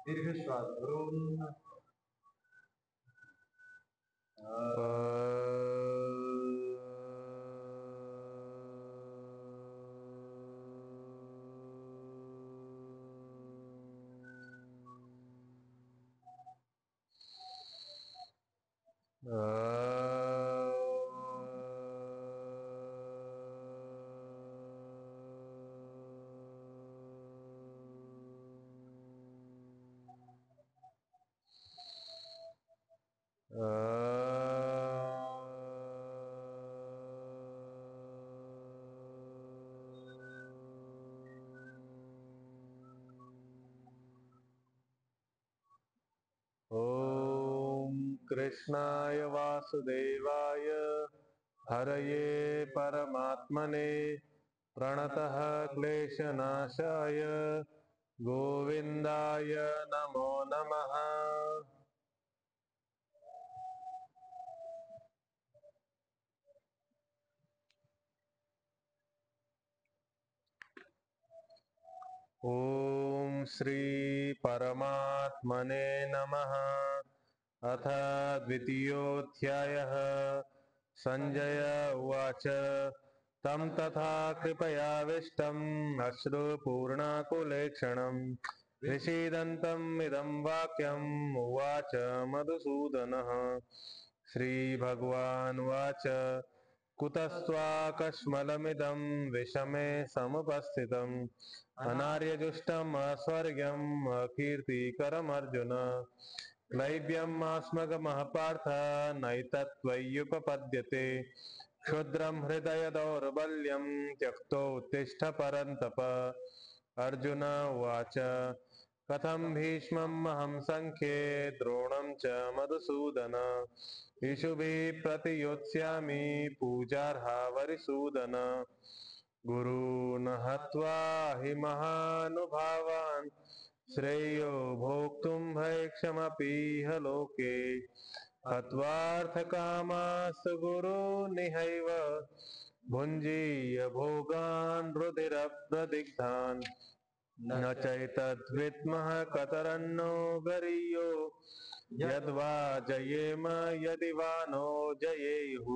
दीर्घ श्वास भरून कृष्णाय वासुदेवाय हरये परमात्मने प्रणतः क्लेशनाशाय गोविंदाय नमो नमः। ओम श्री परमात्मने नमः। अथ द्वितीयोऽध्यायः। संजय उवाच तं तथा कृपयाविष्टम् अश्रुपूर्णाकुलेक्षणम् विषीदन्तम् इदं वाक्यम् उवाच मधुसूदनः। श्रीभगवानुवाच कुतस्त्वाकश्मलमिदं विषमे समुपस्थितम् अनार्यजुष्टम् अस्वर्ग्यम् अकीर्तिकरमर्जुन। क्लैब्यम् आस्मगमः पार्थ नैतत्त्वय्युपपद्यते क्षुद्रं हृदय दौर्बल्यं त्यक्तोत्तिष्ठ परन्तप। अर्जुन उवाच कथं भीष्मम् अहं संख्ये द्रोणं च मधुसूदन इषुभिः प्रतियोत्स्यामि पूजार्हा वरिसूदन। गुरून् हत्वा हि महानुभावान् श्रेयो भोक्तुं भैक्षमपीह लोके हत्वार्थकामास्तु गुरूनिहैव भुञ्जीय भोगान् रुधिरप्रदिग्धान् न चैतद्विद्मः कतरन्नो गरीयो यद्वा जयेम यदि वा नो जयेयुः।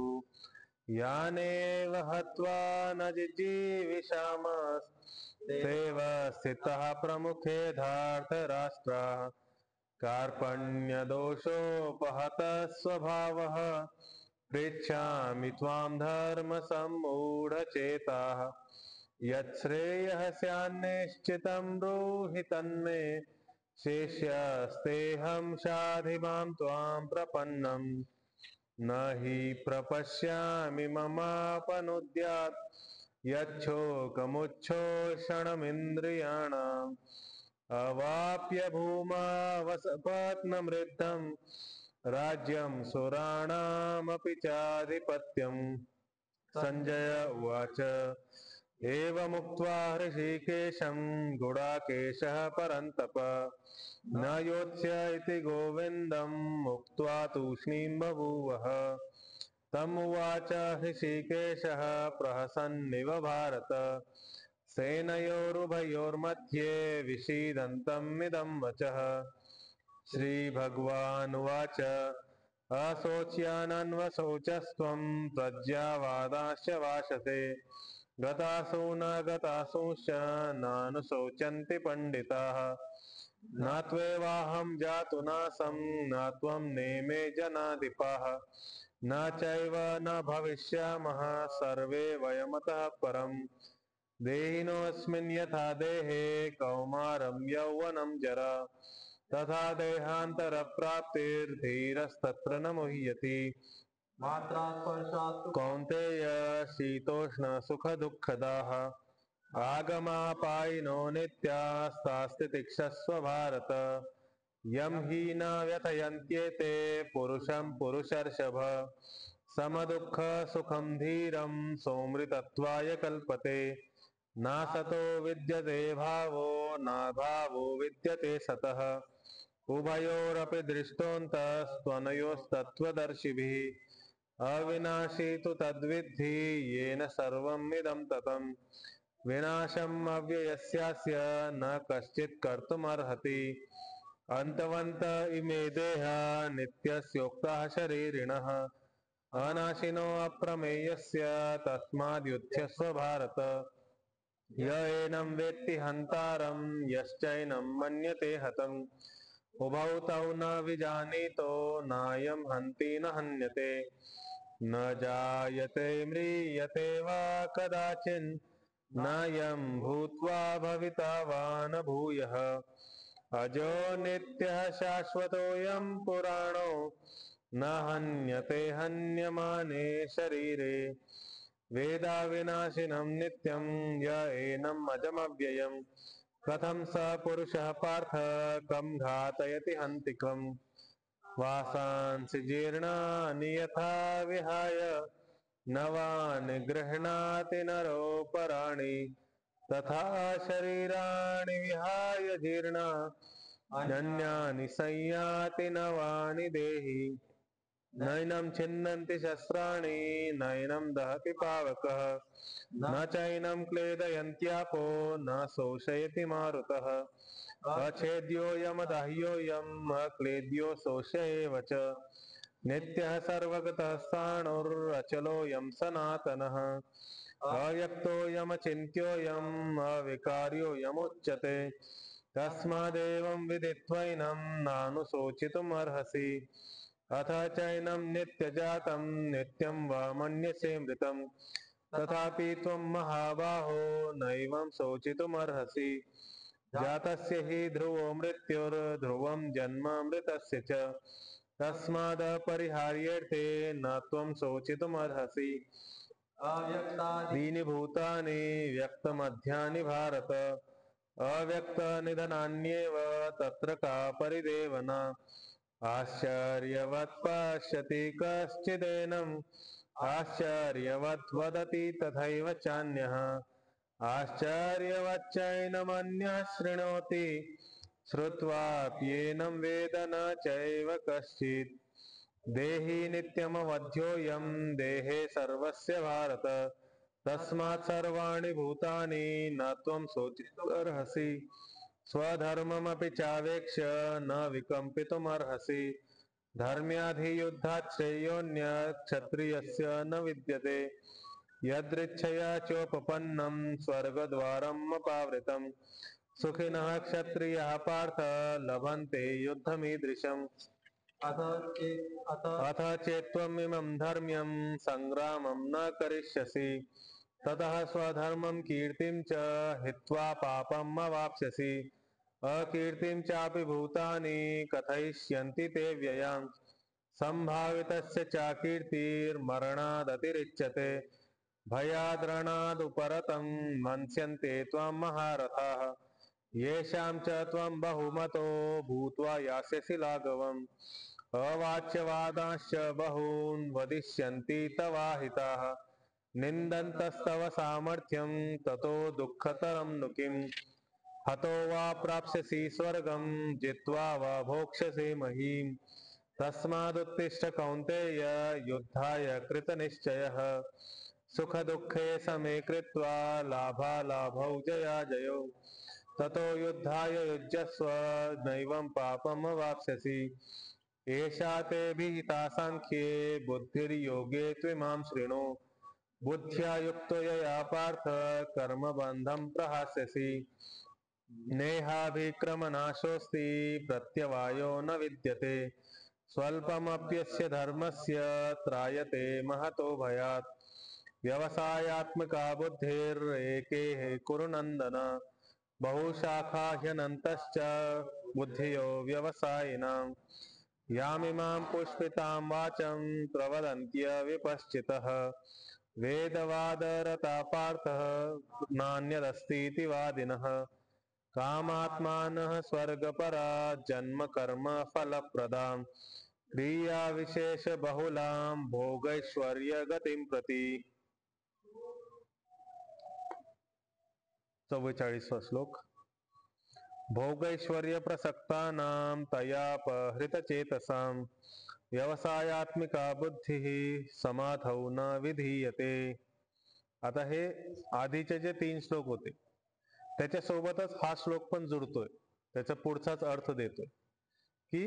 यानेव हत्वा न जिजीविषामस्तेव स्थितः प्रमुखे धार्तराष्ट्राः कार्पण्यदोषोपहतः स्वभावः पृच्छामि त्वां धर्मसम्मूढचेताः यच्छ्रेयः स्यान्निश्चितं ब्रूहि तन्मे शिष्यस्तेऽहं शाधि मां त्वां प्रपन्नम् न हि प्रपश्यामि ममापनुद्यात् यच्छोकमुच्छोषणमिन्द्रियाणाम् अवाप्य भूमा वसपत्नमृद्धम् राज्यं सुराणामपि चाधिपत्यम्। संजय उवाच एवमुक्त्वा हृषीकेशं गुडाकेशः परन्तप न योत्स्य इति गोविन्दम् उक्त्वा तूष्णीं बभूवः। तमुवाच हृषीकेशः प्रहसन्निव भारत सेनयोरुभयोर्मध्ये विषीदन्तमिदं वचः। श्रीभगवानुवाच अशोच्यानन्वशोचस्त्वं प्रज्ञावादाश्च भाषसे गतासु न गतासूश्च नानुशोचन्ति पण्डिताः। न त्वेवाहं जातु नासं न त्वं नेमे जनाधिपाः न चैव न भविष्यामः सर्वे वयमतः परम्। देहिनोऽस्मिन् यथा देहे कौमारं यौवनं जरा तथा देहान्तरप्राप्तिर्धीरस्तत्र न मुह्यति। मात्रा स्पर्शास्तु कौन्तेय शीतोष्ण सुखदुःखदाः आगमापायिनो नित्यास्तास्ति तिक्षस्व भारत। यं हि न व्यथयन्त्येते पुरुषं पुरुषर्षभ समदुःख सुखं धीरं सौमृतत्वाय कल्पते। नासतो विद्यते भावो नाभावो विद्यते सतः उभयोरपि दृष्टोऽन्तस्त्वनयोस्तत्त्वदर्शिभिः। अविनाशी तु तद्विद्धि येन सर्वमिदं ततम् विनाशम् अव्ययस्यास्य न कश्चित् कर्तुमर्हति। अंतवंत इमे देहा नित्यस्योक्ताः शरीरिणः अनाशिनो अप्रमेयस्य तस्माद्युध्यस्व भारत य एनं वेत्ति हन्तारं यश्चैनं मन्यते हतम् उभौ तौ न विजानीतो नायं हन्ति न हन्यते न जायते म्रियते वा कदाचिन् नायं भूत्वा भविता वा न भूयः अजो नित्यः शाश्वतोऽयं पुराणो न हन्यते हन्यमाने शरीरे वेदाविनाशिनं नित्यं य एनम् अजमव्ययम् कथं स पुरुषः पार्थ कं घातयति हन्तिकम् वासांसि जीर्णानि यथा विहाय नवानि गृह्णाति नरोपराणि तथा शरीराणि विहाय जीर्णा अन्यानि संयाति नवानि देहि नैनं छिन्नन्ति शस्त्राणि नैनं दहति पावकः न चैनं क्लेदयन्त्यापो न शोषयति मारुतः अछेद्योऽयमदाह्योऽयम् अक्लेद्यो शोष्य एव च नित्यः सर्वगतः स्थाणुरचलोऽयं सनातनः अव्यक्तोऽयमचिन्त्योऽयम् अविकार्योऽयमुच्यते तस्मादेवं विदित्वैनं नानुशोचितुमर्हसि अथ चैनं नित्यजातं नित्यं वा मन्यसे मृतं तथापि त्वं महाबाहो नैवं शोचितुमर्हसि जातस्य हि ध्रुवो मृत्युर्ध्रुवं जन्म मृतस्य च तस्मादपरिहार्येऽर्थे न त्वं शोचितुमर्हसि अव्यक्तादीनि भूतानि व्यक्तमध्यानि भारत अव्यक्तनिधनान्येव तत्र का परिदेवना आश्चर्यवत् पश्यति कश्चिदेनम् आश्चर्यवत् वदति तथैव चान्यः आश्चर्यवच्चैनमन्यः शृणोति श्रुत्वाप्येनं वेद न चैव कश्चित् देहि नित्यमवध्योऽयं देहे सर्वस्य भारत तस्मात् सर्वाणि भूतानि न त्वं शोचितुमर्हसि स्वधर्ममपि चावेक्ष्य न विकम्पितुमर्हसि धर्म्याधियुद्धात् श्रेयोऽन्यत् क्षत्रियस्य न विद्यते यदृच्छया चोपपन्नं स्वर्गद्वारमपावृतं सुखिनः क्षत्रियाः पार्थ लभन्ते युद्धमीदृशम् अथ चेत्त्वमिमं धर्म्यं सङ्ग्रामं न करिष्यसि ततः स्वधर्मं कीर्तिं च हित्वा पापम् अवाप्स्यसि अकीर्तिं चापि भूतानि कथयिष्यन्ति ते व्ययाम् सम्भावितस्य चाकीर्तिर्मरणादतिरिच्यते भयाद्रणादुपरतं मन्स्यन्ते त्वां महारथाः येषां च त्वं बहुमतो भूत्वा यास्यसि लाघवम् अवाच्यवादांश्च बहून् वदिष्यन्ति तवाहिताः निन्दन्तस्तव सामर्थ्यं ततो दुःखतरं नु किम् हतो वा प्राप्स्यसि स्वर्गं जित्वा वा भोक्ष्यसि महीम् तस्मादुत्तिष्ठ कौन्तेय युद्धाय कृतनिश्चयः सुखदुःखे समे कृत्वा लाभालाभौ जयाजयौ ततो युद्धाय युज्यस्व नैवं पापमवाप्स्यसि एषा ते विहिता साङ्ख्ये बुद्धिर्योगे त्विमां शृणु बुद्ध्या युक्तो यया पार्थ कर्मबन्धं प्रहास्यसि नेहाभिक्रमनाशोऽस्ति प्रत्यवायो न विद्यते स्वल्पमप्यस्य धर्मस्य त्रायते महतो भयात् व्यवसायात्मका बुद्धिरेके कुरु नन्दन बहुशाखा ह्यनन्तश्च बुद्धियो व्यवसायिनाम् यामिमां पुष्पितां वाचं प्रवदन्त्यविपश्चितः वेदवादरता पार्थः नान्यदस्तीति वादिनः कामात्मानः स्वर्गपरा जन्म कर्म फलप्रदां क्रियाविशेषबहुलां भोगैश्वर्यगतिं प्रति 44वा श्लोक भोगैश्वर्य प्रसक्तानां तयापहृतचेतसां व्यवसायात्मिका बुद्धिः समाधौ न विधीयते. आता हे आधीचे जे 3 श्लोक होते त्याच्यासोबतच हा श्लोक पण जुळतोय, त्याचा पुढचाच अर्थ देतोय. की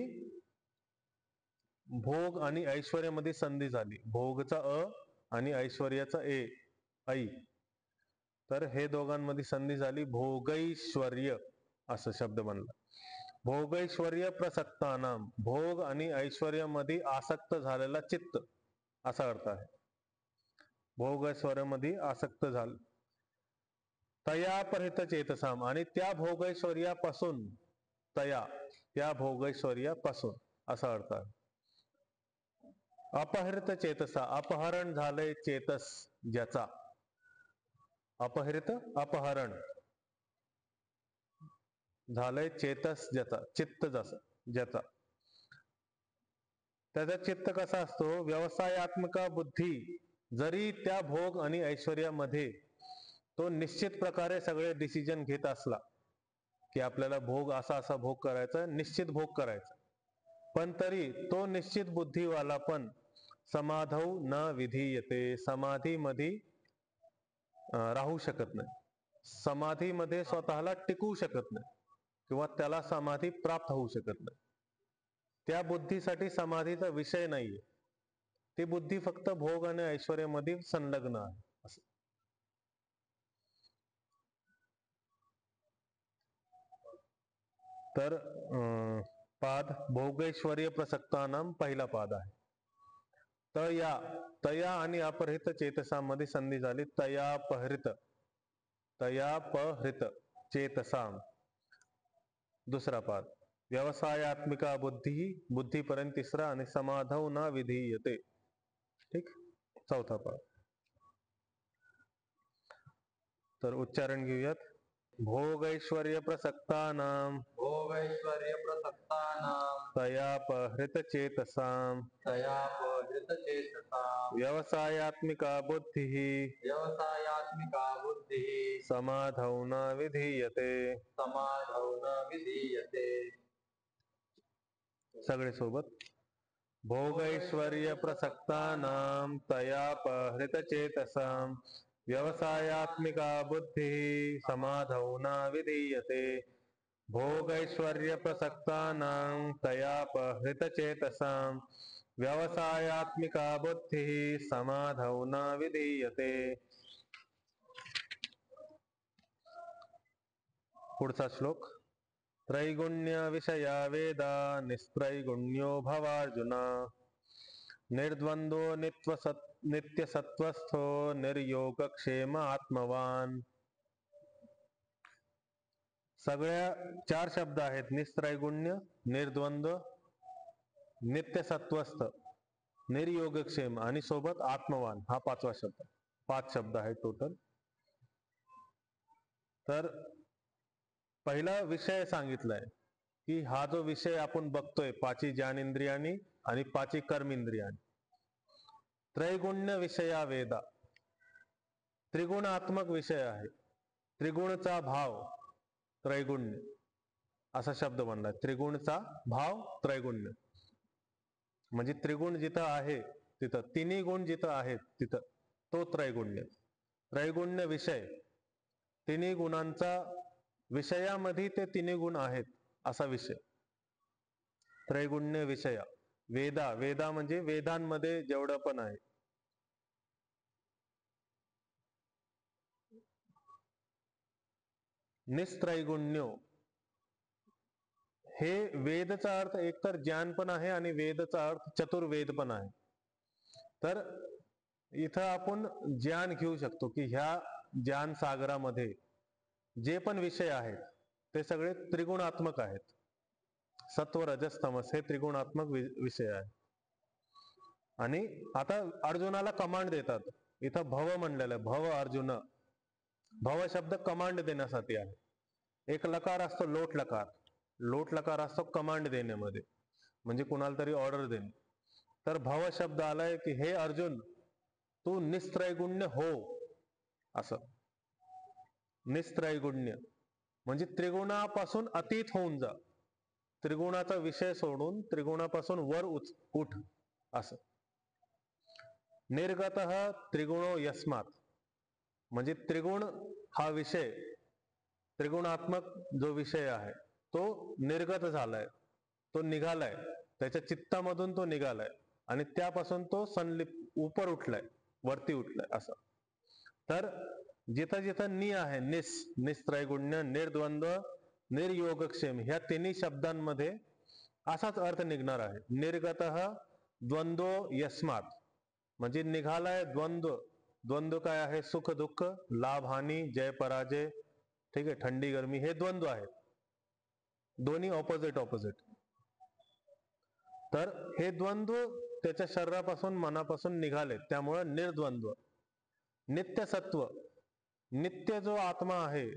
भोग आणि ऐश्वर्यामध्ये संधी झाली. भोगचा अ आणि ऐश्वर्याचा ए, ऐ. तर हे दोघांमध्ये संधी झाली, भोगैश्वर्य असं शब्द बनला. भोगैश्वर्य प्रसक्तानाम, भोग आणि ऐश्वर्यामध्ये आसक्त झालेला चित्त असा अर्थ आहे. भोग ऐश्वर्यामध्ये आसक्त झालं. तया परित चेतसाम, आणि त्या भोगैश्वर्यापासून, त्या भोगैश्वर्यापासून असा अर्थ आहे. अपहृत चेतसा, अपहरण झालंय चेतस ज्याचा. अपहृत अपहरण झालंय चेतस ज्याचा, चित्त ज्याचा. त्याचा चित्त कसा असतो? व्यवसायात्मका बुद्धी, जरी त्या भोग आणि ऐश्वर्यामध्ये तो निश्चित प्रकारे सगळे डिसिजन घेत असला की आपल्याला भोग असा असा भोग करायचा, निश्चित भोग करायचा, पण तरी तो निश्चित बुद्धिवाला पण समाधौ न विधीयते, समाधीमध्ये राहू शकत नाही, समाधीमध्ये स्वतःला टिकवू शकत नाही, किंवा त्याला समाधी प्राप्त होऊ शकत नाही. त्या बुद्धीसाठी समाधीचा विषय नाहीये. ती बुद्धी फक्त भोग आणि ऐश्वर्यामध्ये संलग्न आहे असं. तर पाद भोगैश्वर्य प्रसक्तानाम पहिला पाद आहे. तया आणि अपहृत चेतसामध्ये संधी झाली. तयापहृत चेतसाम दुसरा पाद. व्यवसायात्मिका बुद्धी, बुद्धीपर्यंत तिसरा, आणि समाधौ न विधीयते, ठीक, चौथा पाद. तर उच्चारण घेऊयात. भोगैश्वर्य प्रसक्तानाम तयापहृत चेतसाम व्यवसायात्मिका बुद्धिः समाधौ न विधीयते. सगळे सोबत. भोगैश्वर्य प्रसक्तानाम तयापहृत चेतसाम व्यवसायात्मिका बुद्धिः समाधौ न विधीयते. भोगैश्वर्य प्रसक्तानां तयापहृत चेतसां व्यवसायात्मिका बुद्धिः समाधौ न विधीयते. पुढचा श्लोक. त्रैगुण्य विषया वेदा निस्त्रैगुण्यो भवार्जुन निर्द्वंद्वो नित्यसत्वस्थो निर्योगक्षेम आत्मवान. सगळ्या 4 शब्द आहेत. निस्त्रैगुण्य, निर्द्वंद्व, नित्यसत्वस्थ, निर्योगक्षेम आणि सोबत आत्मवान हा 5वा शब्द. 5 शब्द आहेत टोटल. तर पहिला विषय सांगितलाय की हा जो विषय आपण बघतोय 5 ज्ञानेंद्रियांनी आणि 5 कर्मेंद्रियांनी, त्रैगुण्य विषया वेदा, त्रिगुणात्मक विषय आहे. त्रिगुणचा भाव त्रैगुण्य असा शब्द बनलाय. त्रिगुणचा भाव त्रैगुण्य म्हणजे त्रिगुण जिथं आहे तिथं, तिन्ही गुण जिथं आहेत तिथं तो त्रैगुण्य. त्रैगुण्य विषय, तिन्ही गुणांचा विषयामध्ये ते तिन्ही गुण आहेत असा विषय. त्रैगुण्य विषय. वेदा, वेदा म्हणजे वेदांमध्ये जेवढं पण आहे. निस्त्रैगुण्यो, हे वेदचा अर्थ एकतर ज्ञान पण आहे आणि वेदचा अर्थ चतुर्वेद पण आहे. तर इथं आपण ज्ञान घेऊ शकतो की ह्या ज्ञान सागरामध्ये जे पण विषय आहेत ते सगळे त्रिगुणात्मक आहेत. सत्व रजस तमस हे त्रिगुणात्मक विषय आहे. आणि आता अर्जुनाला कमांड देतात. इथं भव म्हणलेलं आहे. भव अर्जुन, भव शब्द कमांड देण्यासाठी आहे. एक लकार असतो लोट लकार, लोट लकार असतो कमांड देण्यामध्ये, म्हणजे कुणाला तरी ऑर्डर देणे. तर भव शब्द आलाय की हे अर्जुन तू निस्त्रैगुण्य हो असं. निस्त्रैगुण्य म्हणजे त्रिगुणापासून अतीत होऊन जा, त्रिगुणाचा विषय सोडून त्रिगुणापासून वर उठ असं. निर्गतः त्रिगुणो यस्मात्, म्हणजे त्रिगुण हा विषय, त्रिगुणात्मक जो विषय आहे तो निर्गत झालाय, तो निघालाय, त्याच्या चित्तामधून तो निघालाय आणि त्यापासून तो उपर उठलाय, वरती उठलाय असं. तर जिथं जिथं नि आहे, निस्त्रैगुण्य, निर्द्वंद्व, निर्योगक्षेम, ह्या तिन्ही शब्दांमध्ये असाच अर्थ निघणार आहे. निर्गतः द्वंद्व यस्मात, म्हणजे निघालाय द्वंद्व. द्वंद्व काय आहे? सुख दुःख, लाभ हानी, जय पराजय, ठीक आहे, थंडी गरमी, हे द्वंद्व आहेत, दोन्ही ऑपोजिट. तर हे द्वंद्व त्याच्या शरीरापासून मनापासून निघाले, त्यामुळे निर्द्वंद्व. नित्य सत्व, नित्य जो आत्मा आहे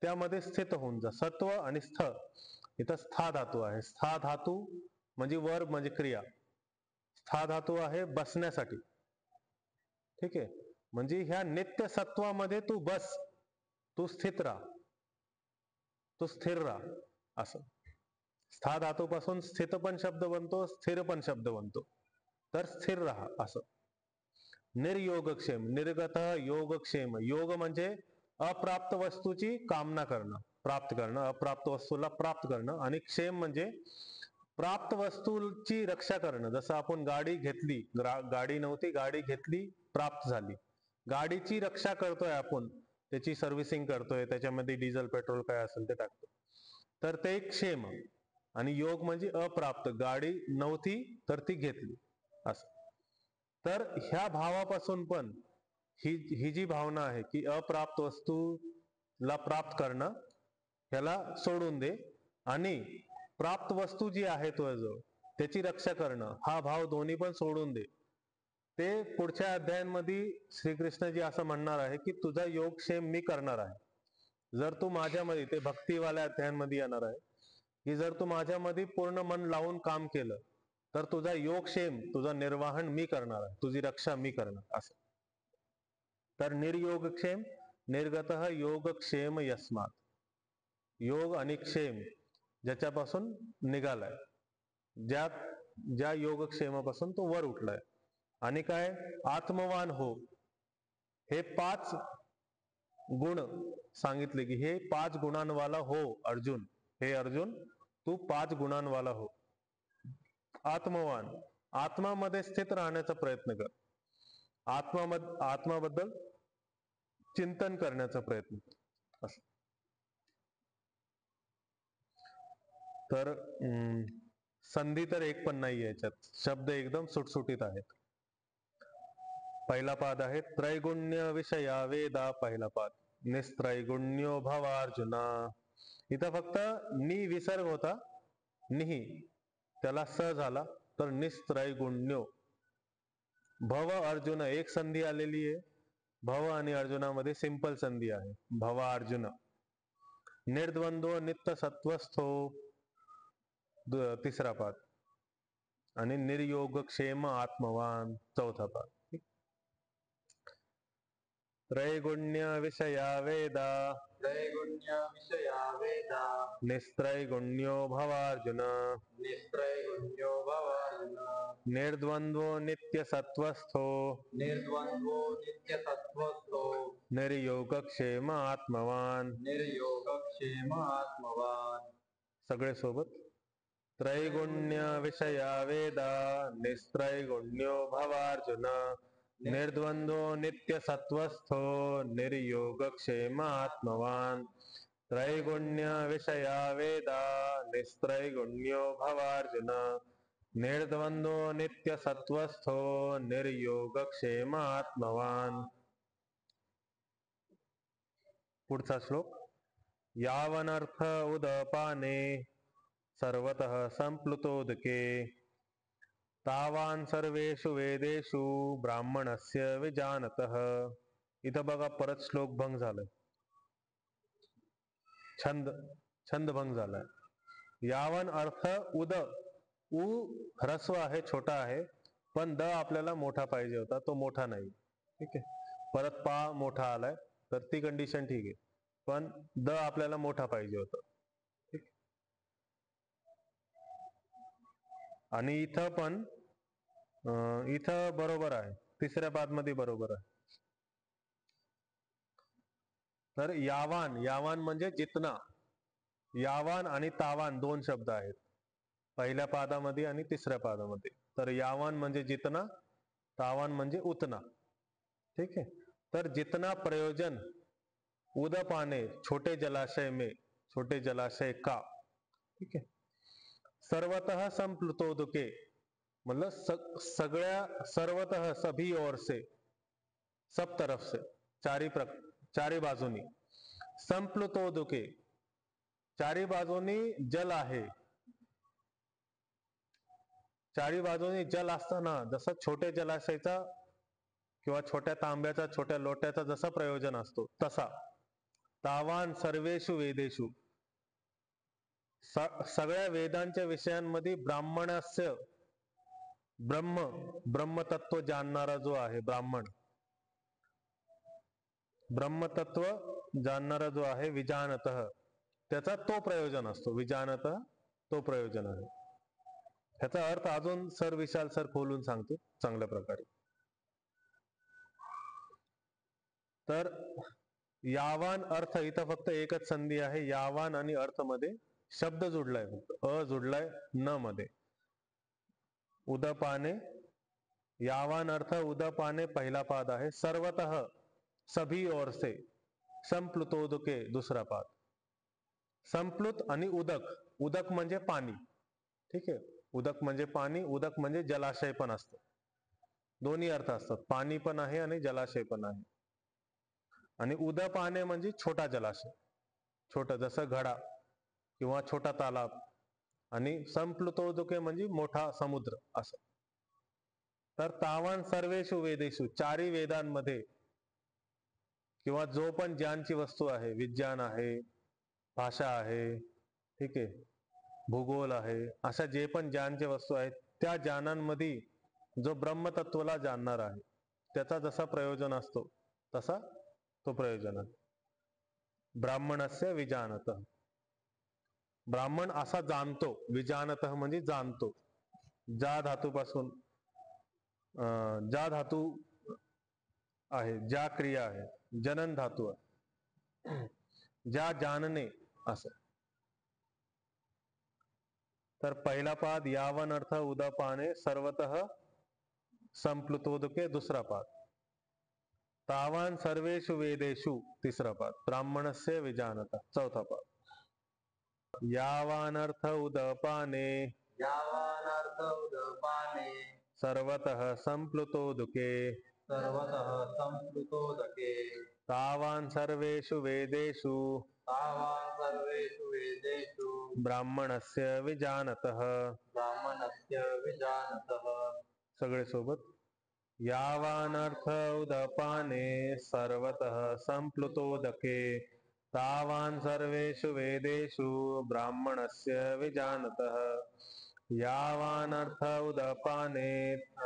त्यामध्ये स्थित होऊन जा. सत्व आणि स्थ, इथं स्था धातू आहे. स्था धातू म्हणजे वर्ब, म्हणजे क्रिया. स्था धातू आहे बसण्यासाठी, ठीक आहे. म्हणजे ह्या नित्य सत्वामध्ये तू बस, तू स्थित राहा, तू स्थिर राहा असं. स्था धातूपासून स्थित पण शब्द बनतो, स्थिर पण शब्द बनतो. तर स्थिर राहा असं. निर्योगक्षेम, निर्गत योगक्षेम. योग म्हणजे अप्राप्त वस्तूची कामना करणं, प्राप्त करणं, अप्राप्त वस्तूला प्राप्त करणं. आणि क्षेम म्हणजे प्राप्त वस्तूची रक्षा करणं. जसं आपण गाडी घेतली, गाडी नव्हती, गाडी घेतली, प्राप्त झाली, गाडीची रक्षा करतोय आपण, त्याची सर्व्हिसिंग करतोय, त्याच्यामध्ये डिझेल पेट्रोल काय असेल ते टाकतो, तर ते एक क्षेम. आणि योग म्हणजे अप्राप्त, गाडी नव्हती तर ती घेतली असं. तर ह्या भावापासून पण ही जी भावना आहे की अप्राप्त वस्तूला प्राप्त करणं, ह्याला सोडून दे, आणि प्राप्त वस्तू जी आहे तुझ्याजवळ त्याची रक्षा करणं, हा भाव दोन्ही पण सोडून दे. ते पुढच्या अध्यायांमध्ये श्रीकृष्णजी असं म्हणणार आहे की तुझा योगक्षेम मी करणार आहे. जर तू माझ्यामध्ये, ते भक्तीवाल्या अध्यायांमध्ये येणार आहे की जर तू माझ्यामध्ये पूर्ण मन लावून काम केलं तर तुझा योगक्षेम, तुझा निर्वाहन मी करणार आहे, तुझी रक्षा मी करणार असं. तर निर्योगक्षेम, निर्गतः योगक्षेम यस्मात. योग आणि क्षेम ज्याच्यापासून निघालाय, ज्या योगक्षेमापासून तो वर उठलाय. आणि काय? आत्मवान हो. हे 5 गुण सांगितले की हे 5 गुणांवाला हो अर्जुन. हे अर्जुन, तू 5 गुणांवाला हो. आत्मवान, आत्मामध्ये स्थित राहण्याचा प्रयत्न कर. आत्माबद्दल चिंतन करण्याचा प्रयत्न कर असं. तर संधी तर एक पण नाही याच्यात, शब्द एकदम सुटसुटीत आहेत. पहिला पाद आहे त्रैगुण्य विषया वेदा. पहिला पाद निस्त्रैगुण्यो भवार्जुना. इथं फक्त नि विसर्ग होता, निही, त्याला स झाला, तर निस्त्रैगुण्यो. भव अर्जुन एक संधी आलेली आहे, भव आणि अर्जुनामध्ये सिंपल संधी आहे, भवार्जुन. निर्द्वंद्व नित्य सत्वस्थो, तिसरा पाद. आणि निर्योगक्षेम आत्मवान, चौथा पाद. त्रैगुण्य विषया वेदा. त्रैगुण्य विषया वेदा. निस्त्रैगुण्यो भवार्जुन. निस्त्रैगुण्यो भवार्जुन. निर्द्वंद्वो नित्य सत्वस्थो. निर्द्वंद्वो नित्य सत्वस्थो. निर्योगक्षेम आत्मवान. निर्योगक्षेम आत्मवान. सगळे सोबत. त्रैगुण्य विषया वेदा. निस्त्रैगुण्यो भवार्जुन. निर्द्वंद्वो नित्य सत्वस्थो. निर्योगक्षेम आत्मवान. त्रैगुण्य विषया वेदा. निस्त्रैगुण्यो भवार्जुन. निर्द्वंद्वो नित्य सत्वस्थो. निर्योगक्षेम आत्मवान. पुढचा श्लोक. यावनर्थ उदपाने सर्वतः संप्लुतोदके. तावान सर्वेषु वेदेषु ब्राह्मणस्य विजानतः. इथं बघा परत श्लोक भंग झालाय, छंद भंग झालाय. यावन अर्थ उद, उ ह्रस्व आहे, छोटा आहे, पण द आपल्याला मोठा पाहिजे होता, तो मोठा नाही, ठीक आहे. परत पा मोठा आलाय, तर ती कंडिशन ठीक आहे, पण द आपल्याला मोठा पाहिजे होता, ठीक. आणि इथं पण इथं बरोबर आहे, तिसऱ्या पाद मध्ये बरोबर आहे. तर यावान, यावान म्हणजे जितना. यावान आणि तावान दोन शब्द आहेत. पहिल्या पादामध्ये आणि तिसऱ्या पादामध्ये. तर यावान म्हणजे जितना, तावान म्हणजे उतना. ठीक है. तर जितना प्रयोजन उदपाने छोटे जलाशय में, छोटे जलाशय का, ठीक है, सर्वतः संप्लुतोदके, मतलब सगळ्या, सर्वतः सभी ओर से, सब तरफ से, चारी बाजूनी, संप्लुतोदके, चारी बाजूनी जल आहे. चारी बाजूनी जल असताना जसं छोटे जलाशयाचा किंवा छोट्या तांब्याचा, छोट्या लोट्याचा जसा प्रयोजन असतो तसा, तावान सर्वेषु वेदेषु, सगळ्या वेदांच्या विषयांमध्ये ब्राह्मणस्य, ब्रह्मतत्व जाणणारा जो आहे ब्राह्मण, ब्रह्मतत्व जाणणारा जो आहे, विजानतः, त्याचा तो प्रयोजन असतो. विजानतः तो प्रयोजन आहे. ह्याचा अर्थ अजून सर विशाल सर खोलून सांगतो चांगल्या प्रकारे. तर यावान अर्थ, इथं फक्त एकच संधी आहे. यावान आणि अर्थ मध्ये शब्द जुडलाय, फक्त अ जुडलाय न मध्ये. उदपाने, यावान अर्थ उदपाने पहिला पाद आहे. सर्वतः सभी ओर से, संप्लुतोदके दुसरा पाद. संप्लुत आणि उदक, उदक म्हणजे पाणी. ठीक आहे. उदक म्हणजे पाणी, उदक म्हणजे जलाशय पण असतं. दोन्ही अर्थ असतात, पाणी पण आहे आणि जलाशय पण आहे. आणि उदपाने म्हणजे छोटा जलाशय, छोटा, जसं घडा किंवा छोटा तालाब. आणि संप्लुतोदके म्हणजे मोठा समुद्र असं. तर तावान सर्वेषु वेदेषु, चारी वेदांमध्ये, किंवा जो पण ज्ञानची वस्तू आहे, विज्ञान आहे, भाषा आहे, ठीक आहे, भूगोल आहे, अशा जे पण ज्ञानच्या वस्तू आहेत त्या ज्ञानांमध्ये जो ब्रह्मतत्वला जाणणार आहे त्याचा जसा प्रयोजन असतो तसा तो प्रयोजन आहे. ब्राह्मणस्य विजानतः, ब्राह्मण असा जाणतो. विजानतः म्हणजे जाणतो. ज्या धातूपासून, ज्या धातू आहे, ज्या क्रिया आहे, जनन धातू आहे, ज्या जानने असं. तर पहिला पाद यावन अर्थ उदपाने, सर्वतः संप्लुतोदके दुसरा पाद. तावान सर्वेषु वेदेषु तिसरा पाद. ब्राह्मणस्य विजानता चौथा पाद. यावान अर्थ उदपाने, यावान अर्थ उदपाने, सर्वतः संप्लुतोदके, सर्वतः संप्लुतोदके, तावान सर्वेषु वेदेषु, तावान सर्वेषु वेदेषु, ब्राह्मणस्य विजानतः, ब्राह्मणस्य विजानतः. सगळे सोबत. यावान अर्थ उदपाने, सर्वतः संप्लुतोदके, तावान सर्वेषु वेदेषु, ब्राह्मणस्य विजानतः. यावान अर्थ उदपाने,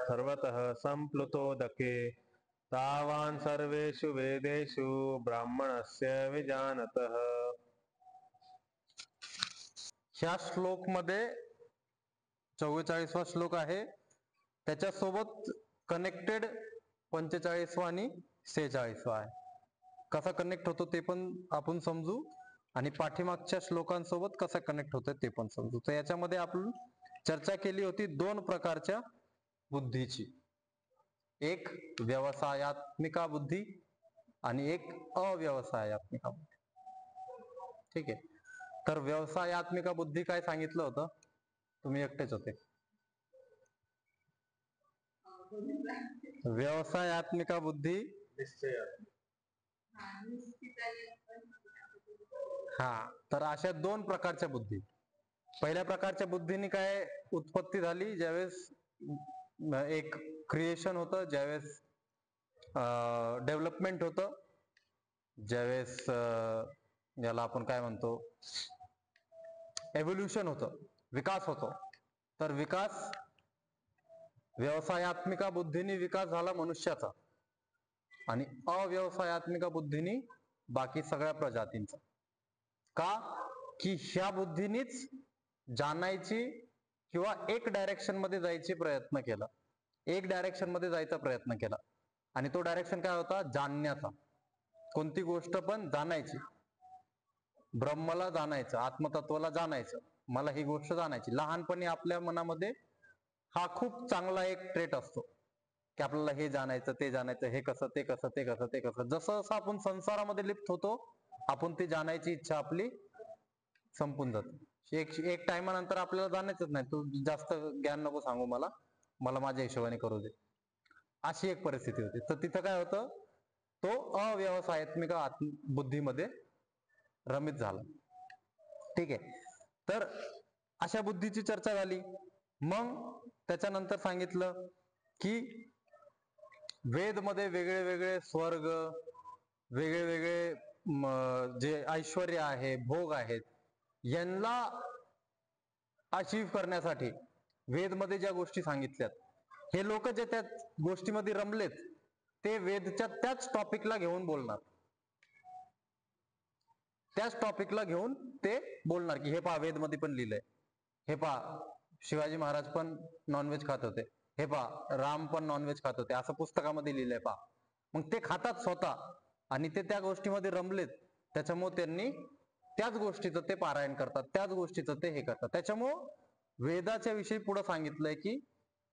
सर्वतः संप्लुतोदके, तावान सर्वेषु वेदेषु, ब्राह्मणस्य विजानतः. ह्या श्लोक मध्ये 44वा श्लोक आहे. त्याच्यासोबत कनेक्टेड 45वा आणि 46वा आहे. कसा कनेक्ट होतो ते पण आपण समजू आणि पाठीमागच्या श्लोकांसोबत कसा कनेक्ट होतं ते पण समजू. तर याच्यामध्ये आपण चर्चा केली होती दोन प्रकारच्या बुद्धीची, एक व्यवसायात्मिका बुद्धी आणि एक अव्यवसायात्मिका बुद्धी. ठीक आहे. तर व्यवसायात्मिका बुद्धी काय सांगितलं होतं? तुम्ही एकटेच होते. व्यवसायात्मिका बुद्धी, हा, तर अशा दोन प्रकारच्या बुद्धी. पहिल्या प्रकारच्या बुद्धीने काय उत्पत्ती झाली, ज्यावेळेस एक क्रिएशन होतं, ज्यावेळेस डेव्हलपमेंट होतं, ज्यावेळेस याला आपण काय म्हणतो, एव्होल्युशन होतं, विकास होतो. तर विकास, व्यवसायात्मिका बुद्धीने विकास झाला मनुष्याचा आणि अव्यवसायात्मिका बुद्धीने बाकी सगळ्या प्रजातींचा. का? की ह्या बुद्धीनीच जाणायची किंवा एक डायरेक्शन मध्ये जायची प्रयत्न केला, एक डायरेक्शन मध्ये जायचा प्रयत्न केला. आणि तो डायरेक्शन काय होता? जाणण्याचा. कोणती गोष्ट पण जाणायची, ब्रह्मला जाणायचं, आत्मतत्वाला जाणायचं. मला ही गोष्ट जाणायची. लहानपणी आपल्या मनामध्ये हा खूप चांगला एक ट्रेट असतो की आपल्याला हे जाणायचं, ते जाणायचं, हे कसं, ते कसं, ते कसं, ते कसं. जसं जसं आपण संसारामध्ये लिप्त होतो, आपण ते जाणायची इच्छा आपली संपून जाते. एक टायमानंतर आपल्याला जाणायचंच नाही, तू जास्त ज्ञान नको सांगू मला, मला माझ्या हिशोबाने करू दे, अशी एक परिस्थिती होती. तर तिथं काय होतं, तो अव्यवसायात्मिक बुद्धीमध्ये रमित झाला. ठीक आहे. तर अशा बुद्धीची चर्चा झाली. मग त्याच्यानंतर सांगितलं की वेद मध्ये वेगळे वेगळे स्वर्ग, वेगळे वेगळे जे ऐश्वर्य आहे, भोग आहेत, यांना अचीव करण्यासाठी वेदमध्ये ज्या गोष्टी सांगितल्यात, हे लोक जे त्या गोष्टीमध्ये रमलेत, ते वेदच्या त्याच टॉपिकला घेऊन बोलणार, त्याच टॉपिकला घेऊन ते बोलणार की हे पहा वेदमध्ये पण लिहिलंय, हे पहा शिवाजी महाराज पण नॉनव्हेज खात होते, हे पहा राम पण नॉनव्हेज खात होते, असं पुस्तकामध्ये लिहिलंय पहा. मग ते खातात स्वतः आणि ते त्या गोष्टीमध्ये रमलेत, त्याच्यामुळे त्यांनी त्याच गोष्टीचं ते पारायण करतात, त्याच गोष्टीचं ते हे करतात. त्याच्यामुळं वेदाच्या विषयी पुढे सांगितलंय की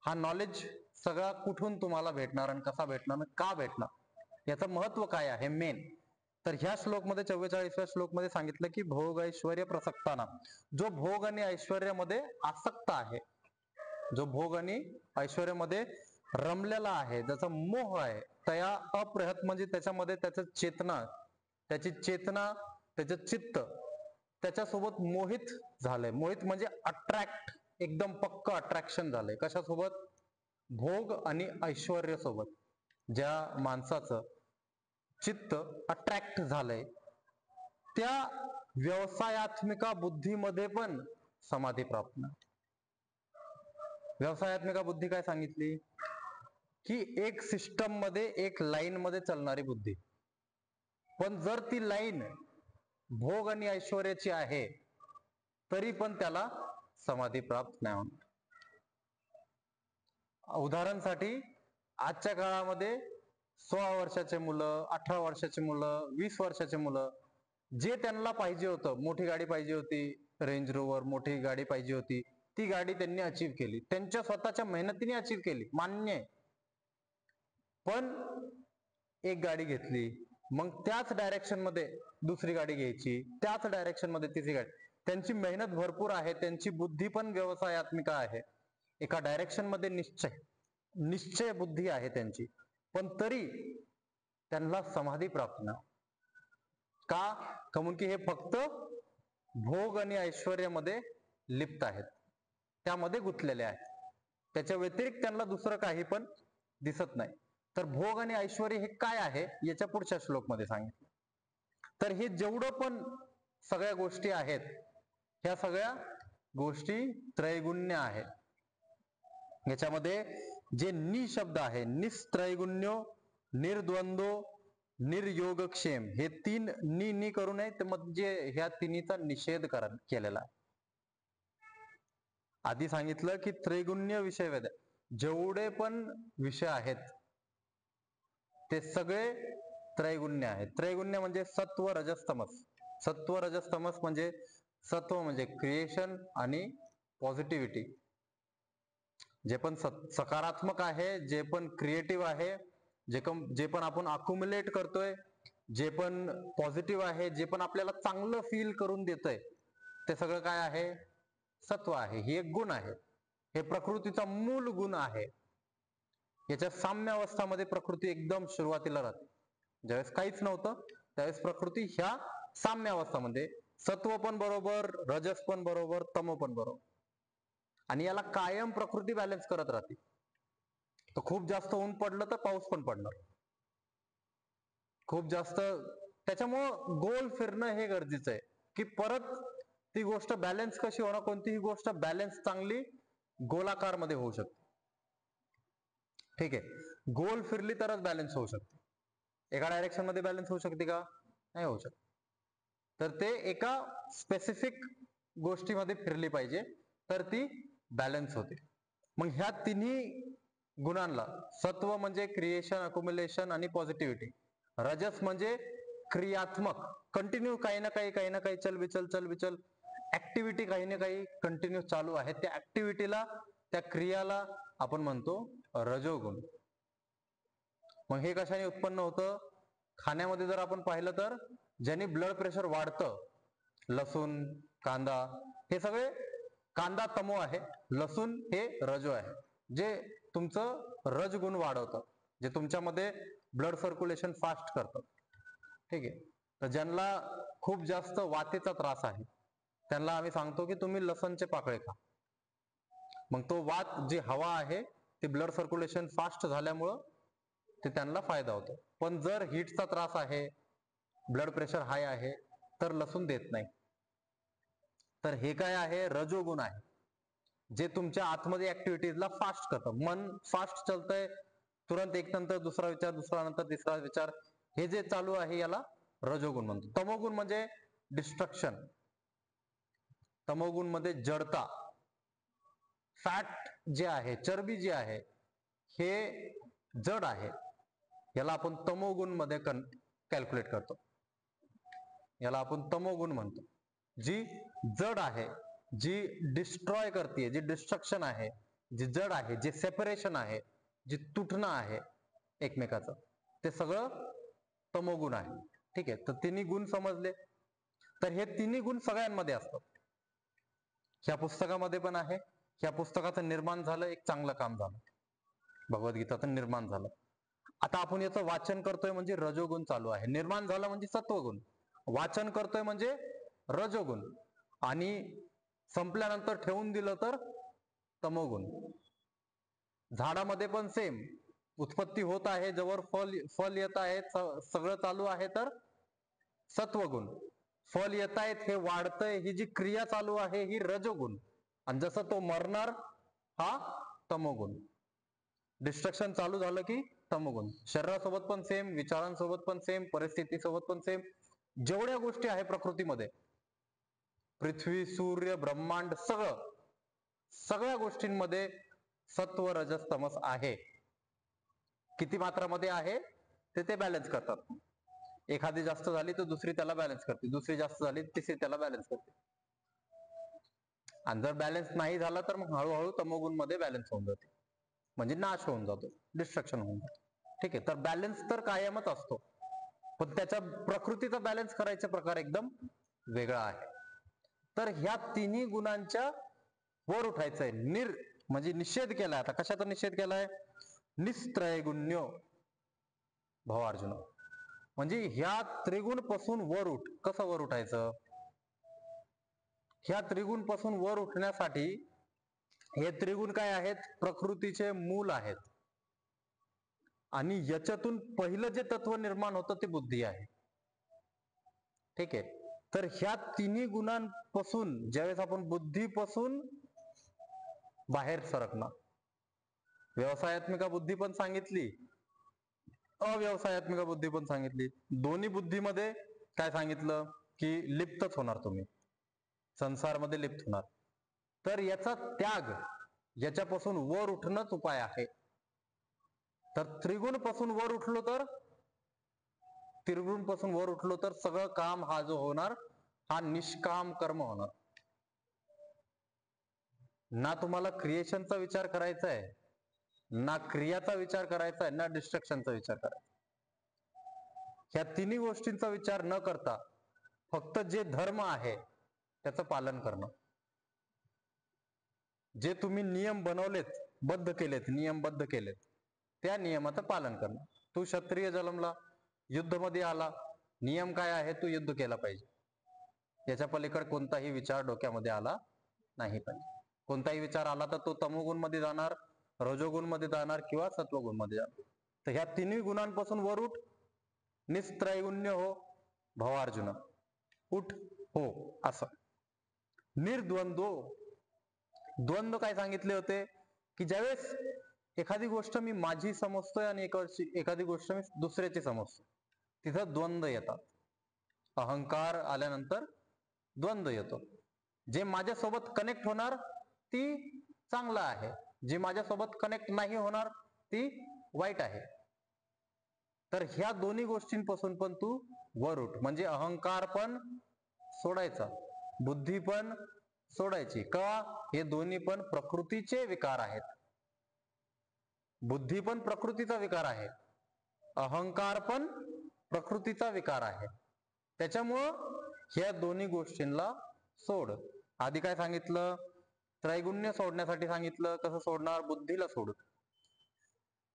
हा नॉलेज सगळा कुठून तुम्हाला भेटणार आणि कसा भेटणार आणि का भेटणार, याचं महत्व काय आहे मेन. तर ह्या श्लोकमध्ये 44व्या श्लोकमध्ये सांगितलं की भोग ऐश्वर्य प्रसक्ताना, जो भोग आणि ऐश्वर्यामध्ये आसक्त आहे, जो भोग आणि ऐश्वर्यामध्ये रमलेला आहे, ज्याचा मोह आहे, तया अप्रहत म्हणजे त्याच्यामध्ये त्याचं चेतना, त्याची चेतना, त्याचं चित्त त्याच्यासोबत मोहित झालंय. मोहित म्हणजे अट्रॅक्ट, एकदम पक्क अट्रॅक्शन झालंय. कशासोबत? भोग आणि ऐश्वर्य सोबत. ज्या माणसाचं चित्त अट्रॅक्ट झालंय, त्या व्यवसायात्मिका बुद्धीमध्ये पण समाधी प्राप्त नाही. व्यवसायात्मिका बुद्धी काय सांगितली की एक सिस्टम मध्ये, एक लाईन मध्ये चालणारी बुद्धी. पण जर ती लाईन भोग आणि ऐश्वर्याची आहे, तरी पण त्याला समाधी प्राप्त नाही होणार. उदाहरणासाठी आजच्या काळामध्ये 16 वर्षाचे मुलं, 18 वर्षाचे मुलं, 20 वर्षाचे मुलं, जे त्यांना पाहिजे होतं, मोठी गाडी पाहिजे होती, रेंज रोवर मोठी गाडी पाहिजे होती, ती गाडी त्यांनी अचीव केली, त्यांच्या स्वतःच्या मेहनतीने अचीव केली, मान्य आहे. पण एक गाडी घेतली, मग त्याच डायरेक्शन मध्ये दुसरी गाडी घ्यायची, त्याच डायरेक्शन मध्ये तिसरी गाडी. त्यांची मेहनत भरपूर आहे, त्यांची बुद्धी पण व्यवसायात्मिका आहे, एका डायरेक्शन मध्ये निश्चय बुद्धी आहे त्यांची, पण तरी त्यांना समाधी प्राप्त नाही. का? कारण की हे फक्त भोग आणि ऐश्वर्यामध्ये लिप्त आहेत, त्यामध्ये गुंतलेले आहेत, त्याच्या व्यतिरिक्त त्यांना दुसरं काही पण दिसत नाही. तर भोग आणि ऐश्वर्य हे काय आहे याच्या पुढच्या श्लोक मध्ये सांगितलं. तर हे जेवढं पण सगळ्या गोष्टी आहेत, ह्या सगळ्या गोष्टी त्रैगुण्य आहेत. याच्यामध्ये जे नि शब्द आहे, निस्त्रैगुण्यो, निर्द्वंद्व, निर्योगक्षेम, हे तीन नि करू नये, तर म्हणजे ह्या तिन्हीचा निषेध केलेला आहे. आधी सांगितलं की त्रैगुण्य विषय वेद, जेवढे पण विषय आहेत ते सगळे त्रैगुण्य आहेत. त्रैगुण्य म्हणजे सत्व रजस तमस. सत्व रजस तमस म्हणजे सत्व म्हणजे क्रिएशन आणि पॉझिटिव्हिटी, जे पण सकारात्मक आहे, जे पण क्रिएटिव्ह आहे, जे पण आपण अक्युमुलेट करतोय, जे पण पॉझिटिव्ह आहे, जे पण आपल्याला चांगलं फील करून देतंय, ते सगळं काय आहे? सत्व आहे. ही एक गुण आहे, हे प्रकृतीचा मूल गुण आहे. याच्या साम्य अवस्थामध्ये प्रकृती एकदम सुरुवातीला राहते. ज्यावेळेस काहीच नव्हतं त्यावेळेस प्रकृती ह्या साम्य अवस्थामध्ये, सत्व पण बरोबर, रजस पण बरोबर, तम पण बरोबर, आणि याला कायम प्रकृती बॅलन्स करत राहते. तर खूप जास्त ऊन पडलं तर पाऊस पण पडणार, खूप जास्त, त्याच्यामुळं गोल फिरणं हे गरजेचं आहे की परत ती गोष्ट बॅलन्स कशी होणार. कोणतीही गोष्ट बॅलन्स चांगली गोलाकार मध्ये होऊ शकते. ठीक आहे, गोल फिरली तरच बॅलन्स होऊ शकते. एका डायरेक्शन मध्ये बॅलन्स होऊ शकते का? नाही होऊ शकत. तर ते एका स्पेसिफिक गोष्टीमध्ये फिरली पाहिजे, तर ती बॅलन्स होते. मग ह्या तिन्ही गुणांना, सत्व म्हणजे क्रिएशन, अक्युमुलेशन आणि पॉझिटिव्हिटी, रजस म्हणजे क्रियात्मक, कंटिन्यू काही ना काही चलबिचल ऍक्टिव्हिटी काही ना काही कंटिन्यू चालू आहे, त्या ऍक्टिव्हिटीला, त्या क्रियाला आपण म्हणतो रजोगुण. मग हे कशाने उत्पन्न होतं? खाण्यामध्ये जर आपण पाहिलं तर ज्याने ब्लड प्रेशर वाढतं, लसूण, कांदा, हे सगळे, कांदा तमो आहे, लसूण हे रजो आहे, जे तुमचं रजगुण वाढवतं, जे तुमच्यामध्ये ब्लड सर्क्युलेशन फास्ट करतं. ठीक आहे. तर ज्यांना खूप जास्त वातेचा त्रास आहे त्यांना आम्ही सांगतो की तुम्ही लसणचे पाकळे खा. मग तो वात, जी हवा आहे, ती ब्लड सर्क्युलेशन फास्ट झाल्यामुळं ते त्यांना फायदा होतो. पण जर हीटचा त्रास आहे, ब्लड प्रेशर हाय आहे, तर लसूण देत नाही. तर हे काय आहे? रजोगुण आहे, जे तुमच्या आतमध्ये ऍक्टिव्हिटीजला फास्ट करतं. मन फास्ट चालतंय, तुरंत एक नंतर दुसरा विचार, दुसरा नंतर तिसरा विचार, हे जे चालू आहे याला रजोगुण म्हणतो. तमोगुण म्हणजे डिस्ट्रक्शन. तमोगुण मध्ये जडता, फॅट जे आहे, चरबी जी आहे, हे जड आहे, याला आपण तमोगुण मध्ये कॅल्क्युलेट करतो. याला आपण तमोगुण म्हणतो. जी जड आहे, जी डिस्ट्रॉय करते, जी डिस्ट्रक्शन आहे, जी जड आहे, जे सेपरेशन आहे, जे तुटणं आहे एकमेकाचं, ते सगळं तमोगुण आहे. ठीक आहे. तर तिन्ही गुण समजले. तर हे तिन्ही गुण सगळ्यांमध्ये असतात. ह्या पुस्तकामध्ये पण आहे. ह्या पुस्तकाचं निर्माण झालं, एक चांगलं काम झालं, भगवद्गीताचं निर्माण झालं. आता आपण याचं वाचन करतोय म्हणजे रजोगुण चालू आहे. निर्माण झालं म्हणजे सत्वगुण, वाचन करतोय म्हणजे रजोगुण, आणि संपल्यानंतर ठेवून दिलं तर तमोगुण. झाडामध्ये पण सेम, उत्पत्ती होत आहे, जवळ फल येत आहे, सगळं चालू आहे, तर सत्वगुण. फल येत आहेत, हे वाढतंय, ही जी क्रिया चालू आहे ही रजोगुण, आणि जसं तो मरणार हा तमोगुण. डिस्ट्रक्शन चालू झालं की तमोगुण. शरीरासोबत पण सेम, विचारांसोबत पण सेम, परिस्थितीसोबत पण सेम. जेवढ्या गोष्टी आहे प्रकृतीमध्ये, पृथ्वी, सूर्य, ब्रह्मांड, सगळ्या गोष्टींमध्ये सत्व, रजस, तमस आहे. किती मात्रामध्ये आहे ते बॅलन्स करतात. एखादी जास्त झाली तर दुसरी त्याला बॅलन्स करते, दुसरी जास्त झाली तर तिसरी त्याला बॅलन्स करते. आणि जर बॅलन्स नाही झाला तर मग हळूहळू तमोगुण मध्ये बॅलन्स होऊन जाते, म्हणजे नाश होऊन जातो, डिस्ट्रक्शन होऊन जातो. ठीक आहे. तर बॅलन्स तर कायमच असतो, पण त्याच्या प्रकृतीचा बॅलन्स करायचा प्रकार एकदम वेगळा आहे. तर ह्या तिन्ही गुणांच्या वर उठायचंय. म्हणजे निषेध केलाय. आता कशाचा निषेध केलाय? निस्त्रयगुण्यो भवार्जुन. म्हणजे ह्या त्रिगुण पासून वर उठ. कसं वर उठायचं? ह्या त्रिगुण पासून वर उठण्यासाठी, हे त्रिगुण काय आहेत? प्रकृतीचे मूल आहेत, आणि याच्यातून पहिलं जे तत्व निर्माण होतं ते बुद्धी आहे. ठीक आहे. तर ह्या तिन्ही गुणांपासून ज्यावेळेस आपण बुद्धीपासून बाहेर सरकणार, व्यवसायात्मिका बुद्धी पण सांगितली, अव्यवसायात्मिका बुद्धी पण सांगितली. दोन्ही बुद्धीमध्ये काय सांगितलं? की लिप्तच होणार तुम्ही, संसारमध्ये लिप्त होणार. तर याचा त्याग, याच्यापासून वर उठणंच उपाय आहे. तर त्रिगुण पासून वर उठलो तर, त्रिगुण पासून वर उठलो तर सगळं काम हा जो होणार, हा निष्काम कर्म होणार. ना तुम्हाला क्रिएशनचा विचार करायचा आहे, ना क्रियाचा विचार करायचा आहे, ना डिस्ट्रक्शनचा विचार करायचा. ह्या तिन्ही गोष्टींचा विचार न करता फक्त जे धर्म आहे त्याचं पालन करणं. जे तुम्ही नियम बनवलेत, बद्ध केलेत, नियमबद्ध केलेत, त्या नियमाचं पालन करणं. तू क्षत्रिय जन्मला, युद्धमध्ये आला, नियम काय आहे? तू युद्ध केला पाहिजे. याच्या पलीकडे कोणताही विचार डोक्यामध्ये आला नाही पाहिजे. कोणताही विचार आला तर तो तमोगुण मध्ये जाणार, रजोगुण मध्ये जाणार, किंवा सत्वगुण मध्ये जाणार. तर ह्या तिन्ही गुणांपासून वर उठ. निस्त्रैगुण्य हो भवार्जुन. उठ हो असं. निर्द्वंद्व. द्वंद्व काय सांगितले होते? की ज्यावेळेस एखादी गोष्ट मी माझी समजतोय आणि एखादी गोष्ट मी दुसऱ्याची समजतो, तिथं द्वंद्व येतात. अहंकार आल्यानंतर द्वंद्व येतो. जे माझ्यासोबत कनेक्ट होणार ती चांगलं आहे, जे माझ्यासोबत कनेक्ट नाही होणार ती वाईट आहे. तर ह्या दोन्ही गोष्टींपासून पण तू वर उठ. म्हणजे अहंकार पण सोडायचा, बुद्धी पण सोडायची. का? हे दोन्ही पण प्रकृतीचे विकार आहेत. बुद्धी पण प्रकृतीचा विकार आहे, अहंकार पण प्रकृतीचा विकार आहे. त्याच्यामुळं ह्या दोन्ही गोष्टींना सोड. आधी काय सांगितलं? त्रैगुण्य सोडण्यासाठी सांगितलं. कसं सोडणार? बुद्धीला सोडून.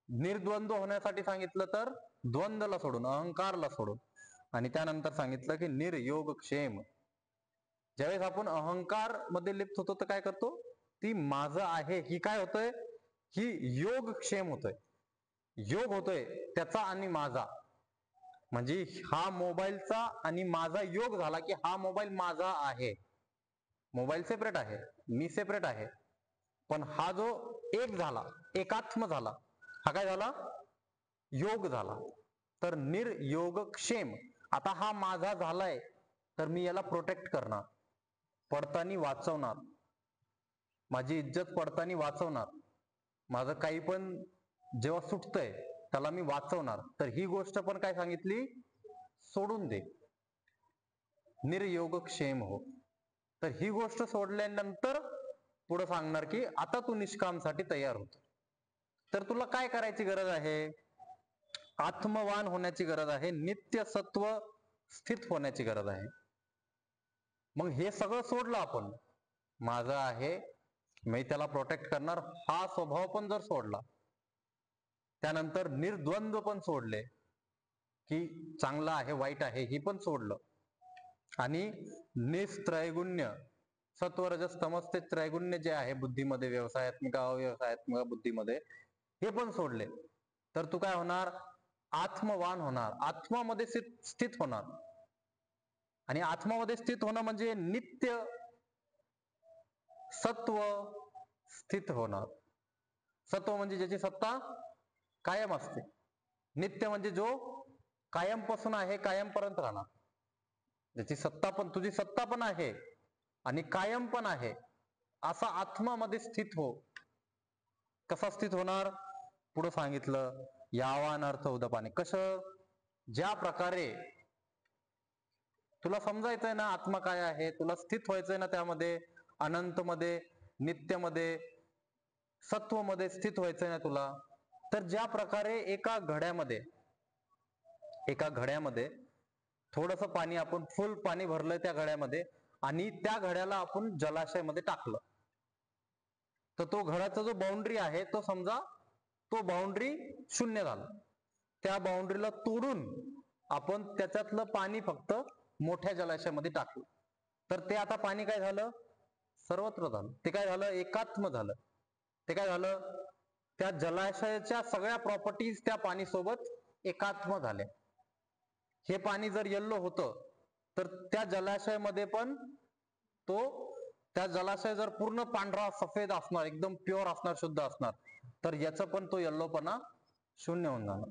निर्द्वंद्व होण्यासाठी सांगितलं तर द्वंद्वला सोडून, अहंकारला सोडून. आणि त्यानंतर सांगितलं की निर्योगक्षेम. ज्यावेळेस आपण अहंकार मध्ये लिप्त होतो तर काय करतो? ती माझं आहे ही काय होतंय? ही योगक्षेम होतोय. योग होतोय त्याचा आणि माझा. म्हणजे हा मोबाईलचा आणि माझा योग झाला की हा मोबाईल माझा आहे. मोबाईल सेपरेट आहे, मी सेपरेट आहे. पण हा जो एक झाला, एकात्म झाला, हा काय झाला? योग झाला. तर निर्योगक्षेम. आता हा माझा झालाय तर मी याला प्रोटेक्ट करणार, पडतानी वाचवणार, माझी इज्जत पडतानी वाचवणार, माझं काही पण जेव्हा सुटतंय त्याला मी वाचवणार. तर ही गोष्ट पण काय सांगितली? सोडून दे, निर्योगक्षेम हो. तर ही गोष्ट सोडल्यानंतर पुढे सांगणार की आता तू निष्कामसाठी तयार होतो. तर तुला काय करायची गरज आहे? आत्मवान होण्याची गरज आहे, नित्य सत्व स्थित होण्याची गरज आहे. मग हे सगळं सोडलं आपण, माझं आहे मी त्याला प्रोटेक्ट करणार हा स्वभाव पण जर सोडला, त्यानंतर निर्द्वंद्व पण सोडले की चांगलं आहे वाईट आहे ही पण सोडलं, आणि निस्त्रैगुण्य सत्वरजस तमस ते त्रैगुण्य जे आहे बुद्धीमध्ये, व्यवसायात्मिक अव्यवसायात्मिक बुद्धीमध्ये, हे पण सोडले, तर तू काय होणार? आत्मवान होणार, आत्मामध्ये स्थित होणार. आणि आत्मामध्ये स्थित होणं म्हणजे नित्य सत्व स्थित होणार. सत्व म्हणजे ज्याची सत्ता कायम असते. नित्य म्हणजे जो कायमपासून आहे, कायमपर्यंत राहणार. ज्याची सत्ता पण, तुझी सत्ता पण आहे आणि कायम पण आहे, असा आत्मामध्ये स्थित हो. कसा स्थित होणार? पुढे सांगितलं यावान अर्थ उदपाने. कसं? ज्या प्रकारे तुला समजायचंय ना आत्मा काय आहे, तुला स्थित व्हायचंय ना त्यामध्ये, अनंत मध्ये, नित्य मध्ये, सत्व मध्ये स्थित व्हायचंय ना तुला, तर ज्या प्रकारे एका घड्यामध्ये थोडस पाणी, आपण फुल पाणी भरलंय त्या घड्यामध्ये आणि त्या घड्याला आपण जलाशयामध्ये टाकलं, तर तो घड्याचा जो बाउंड्री आहे तो समजा तो बाउंड्री शून्य झाला. त्या बाउंड्रीला तोडून आपण त्याच्यातलं पाणी फक्त मोठ्या जलाशयामध्ये टाकलं, तर ते आता पाणी काय झालं? सर्वत्र झालं. ते काय झालं? एकात्म झालं. ते काय झालं? त्या जलाशयाच्या सगळ्या प्रॉपर्टीज त्या पाणी सोबत एकात्म झाल्या. हे पाणी जर येल्लो होतं तर त्या जलाशयामध्ये पण तो, त्या जलाशय जर पूर्ण पांढरा सफेद असणार, एकदम प्युअर असणार, शुद्ध असणार, तर याचं पण तो येल्लोपणा शून्य होऊन जाणार.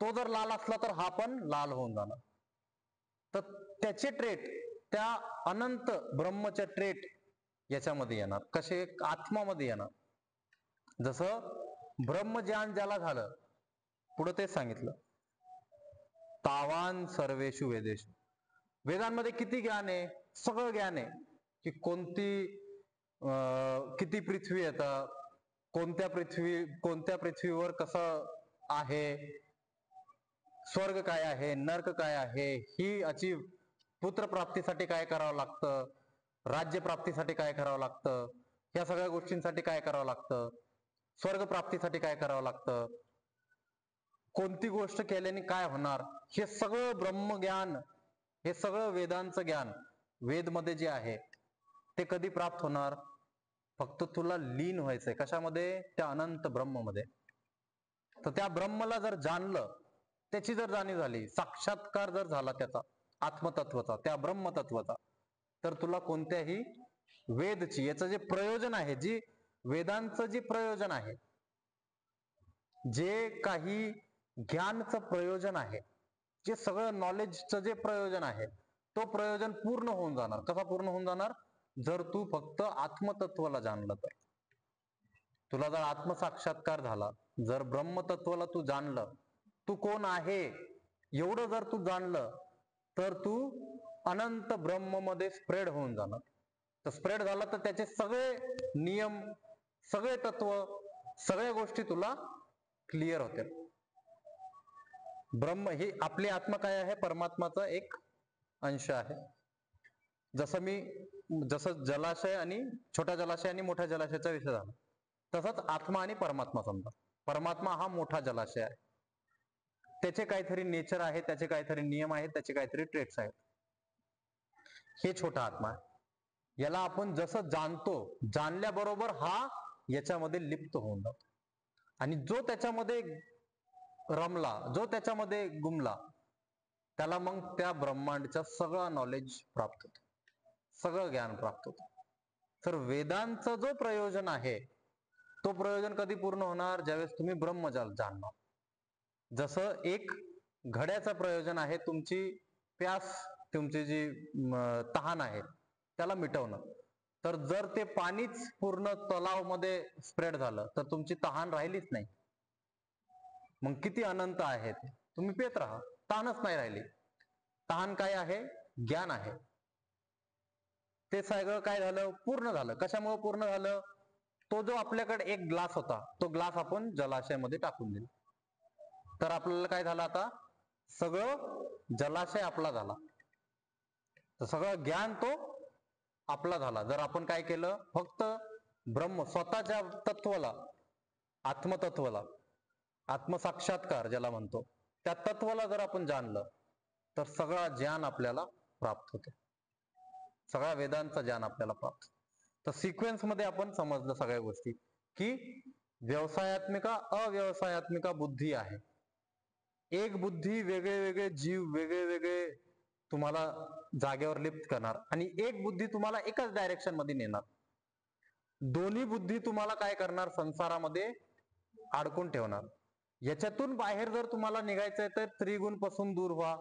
तो जर लाल असला तर हा पण लाल होऊन जाणार. तर त्याचे ट्रेट, त्या अनंत ब्रह्मच्या ट्रेट याच्यामध्ये येणार. कसे? आत्मामध्ये येणार. जसं ब्रह्मज्ञान ज्याला झालं, पुढे तेच सांगितलं, तावान सर्वेषु वेदेषु. वेदांमध्ये किती ज्ञान आहे? सगळं ज्ञान आहे की किती पृथ्वी येतात, कोणत्या पृथ्वीवर कसं आहे, स्वर्ग काय आहे, नर्क काय आहे, ही अचीव पुत्र प्राप्तीसाठी काय करावं लागतं, राज्य प्राप्तीसाठी काय करावं लागतं, या सगळ्या गोष्टींसाठी काय करावं लागतं, स्वर्ग प्राप्तीसाठी काय करावं लागतं, कोणती गोष्ट केल्याने काय होणार, हे सगळं ब्रह्मज्ञान, हे सगळं वेदांचं ज्ञान वेदमध्ये जे आहे ते कधी प्राप्त होणार? फक्त तुला लीन व्हायचंय कशामध्ये? त्या अनंत ब्रह्ममध्ये. तर त्या ब्रह्मला जर जाणलं, त्याची जर जाणीव झाली, साक्षात्कार जर झाला त्याचा, आत्मतत्वाचा, त्या ब्रह्मतत्वाचा, तर तुला कोणत्याही वेदची, याचं जे प्रयोजन आहे, जी वेदांचं जे प्रयोजन आहे, जे काही ज्ञानचं प्रयोजन आहे, जे सगळं नॉलेजचं जे प्रयोजन आहे, तो प्रयोजन पूर्ण होऊन जाणार. कसा पूर्ण होऊन जाणार? जर तू फक्त आत्मतत्वाला जाणलं तर. तुला जर आत्मसाक्षात्कार झाला, जर ब्रह्मतत्वाला तू जाणलं, तू कोण आहे एवढं जर तू जाणलं, तर तू अनंत ब्रह्म मध्ये स्प्रेड होऊन जाणार. तर स्प्रेड झाला तर त्याचे सगळे नियम, सगळे तत्व, सगळ्या गोष्टी तुला क्लिअर होतील. ब्रह्म ही आपली आत्मा काय आहे? परमात्माचा एक अंश आहे. जसं जलाशय आणि छोट्या जलाशय आणि मोठ्या जलाशयाचा विषय झाला, तसंच आत्मा आणि परमात्मा समजा. परमात्मा हा मोठा जलाशय आहे. त्याचे काहीतरी नेचर आहे, त्याचे काहीतरी नियम आहेत, त्याचे काहीतरी ट्रेट्स आहेत. हे छोटा आत्मा आहे. याला आपण जसं जाणतो, जाणल्याबरोबर हा याच्यामध्ये लिप्त होऊन जातो. आणि जो त्याच्यामध्ये रमला, जो त्याच्यामध्ये गुमला, त्याला मग त्या ब्रह्मांडचं सगळं नॉलेज प्राप्त होतं, सगळं ज्ञान प्राप्त होतं. तर वेदांचं जो प्रयोजन आहे, तो प्रयोजन कधी पूर्ण होणार? ज्यावेळेस तुम्ही ब्रह्म जाणणार. जसं एक घड्याचं प्रयोजन आहे तुमची प्यास, तुमची जी तहान आहे त्याला मिटवणं. तर जर ते पाणीच पूर्ण तलावमध्ये स्प्रेड झालं तर तुमची तहान राहिलीच नाही. मग किती अनंत आहे ते, तुम्ही पित राहा, तहानच नाही राहिली. तहान काय आहे? ज्ञान आहे. ते सगळं काय झालं? पूर्ण झालं. कशामुळे पूर्ण झालं? तो जो आपल्याकडे एक ग्लास होता, तो ग्लास आपण जलाशयामध्ये टाकून दिला. तर आपल्याला काय झालं? आता सगळं जलाशय आपला झाला. तर सगळं ज्ञान तो आपला झाला. जर आपण काय केलं? फक्त ब्रह्म स्वतःच्या तत्वाला, आत्मतत्वाला, आत्मसाक्षात्कार ज्याला म्हणतो, त्या तत्वाला जर आपण जाणलं तर सगळं ज्ञान आपल्याला प्राप्त होतं. सगळ्या वेदांचं ज्ञान आपल्याला प्राप्त. तर सिक्वेन्स मध्ये आपण समजलं सगळ्या गोष्टी, की व्यवसायात्मिका, अव्यवसायात्मिका बुद्धी आहे. एक बुद्धी वेगळे वेगळे जीव, वेगळे वेगळे तुम्हाला जागेवर लिफ्ट करणार, आणि एक बुद्धी तुम्हाला एकाच डायरेक्शन मध्ये नेणार. दोन्ही बुद्धी तुम्हाला काय करणार? संसारामध्ये अडकून ठेवणार. याच्यातून बाहेर जर तुम्हाला निघायचंय तर त्रिगुण पासून दूर व्हा,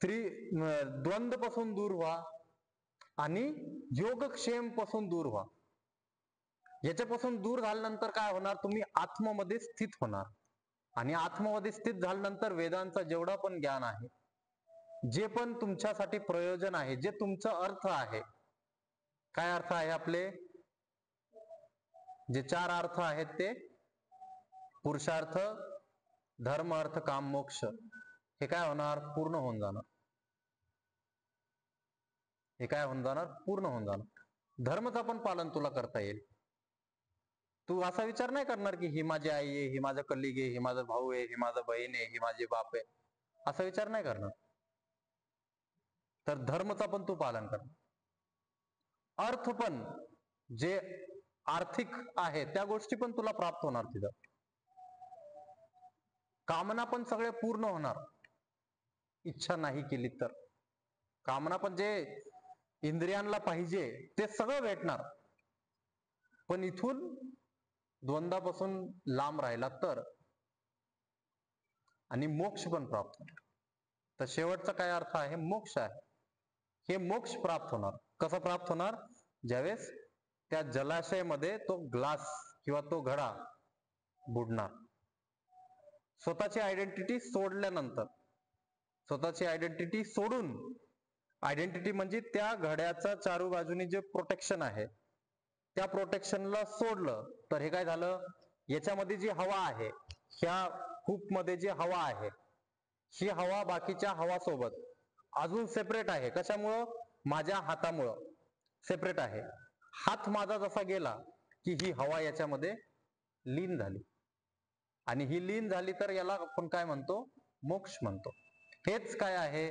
द्वंद्व पासून दूर व्हा, आणि योगक्षेम पासून दूर व्हा. याच्यापासून दूर झाल्यानंतर काय होणार? तुम्ही आत्ममध्ये स्थित होणार. आणि आत्ममध्ये स्थित झाल्यानंतर वेदांचा जेवढा पण ज्ञान आहे, जे पण तुमच्यासाठी प्रयोजन आहे, जे तुमचा अर्थ आहे, काय अर्थ आहे आपले? जे 4 अर्थ आहेत ते पुरुषार्थ, धर्म, अर्थ, काम, मोक्ष, हे काय होणार? पूर्ण होऊन जाणार. हे काय होऊन जाणार? पूर्ण होऊन जाणार. धर्मचं पण पालन तुला करता येईल. तू असा विचार नाही करणार की ही माझी आई आहे, ही माझा कलिग आहे, ही माझा भाऊ आहे, ही माझा बहीण आहे, ही माझी बाप आहे, असा विचार नाही करणार. तर धर्मचा पण तू पालन कर. अर्थ पण, जे आर्थिक आहे त्या गोष्टी पण तुला प्राप्त होणार तिथं. कामना पण सगळे पूर्ण होणार, इच्छा नाही केली तर. कामना पण जे इंद्रियांना पाहिजे ते सगळं भेटणार. पण इथून द्वंद्वापासून लांब राहिला तर. आणि मोक्ष पण प्राप्त होणार. तर शेवटचा काय अर्थ आहे? मोक्ष आहे. हे मोक्ष प्राप्त होणार. कसं प्राप्त होणार? ज्यावेळेस त्या जलाशयामध्ये तो ग्लास किंवा तो घडा बुडणार. स्वतःची आयडेंटिटी सोडल्यानंतर, स्वतःची आयडेंटिटी सोडून, आयडेंटिटी म्हणजे त्या घड्याचा चारू बाजूनी जे प्रोटेक्शन आहे, त्या प्रोटेक्शनला सोडलं तर हे काय झालं? याच्यामध्ये जी हवा आहे, ह्या कूप मध्ये जी हवा आहे, ही हवा बाकीच्या हवासोबत अजून सेपरेट आहे. कशामुळं? माझ्या हातामुळं सेपरेट आहे. हात माझा जसा गेला की ही हवा याच्यामध्ये लीन झाली, आणि ही लीन झाली तर याला आपण काय म्हणतो? मोक्ष म्हणतो. हेच काय आहे?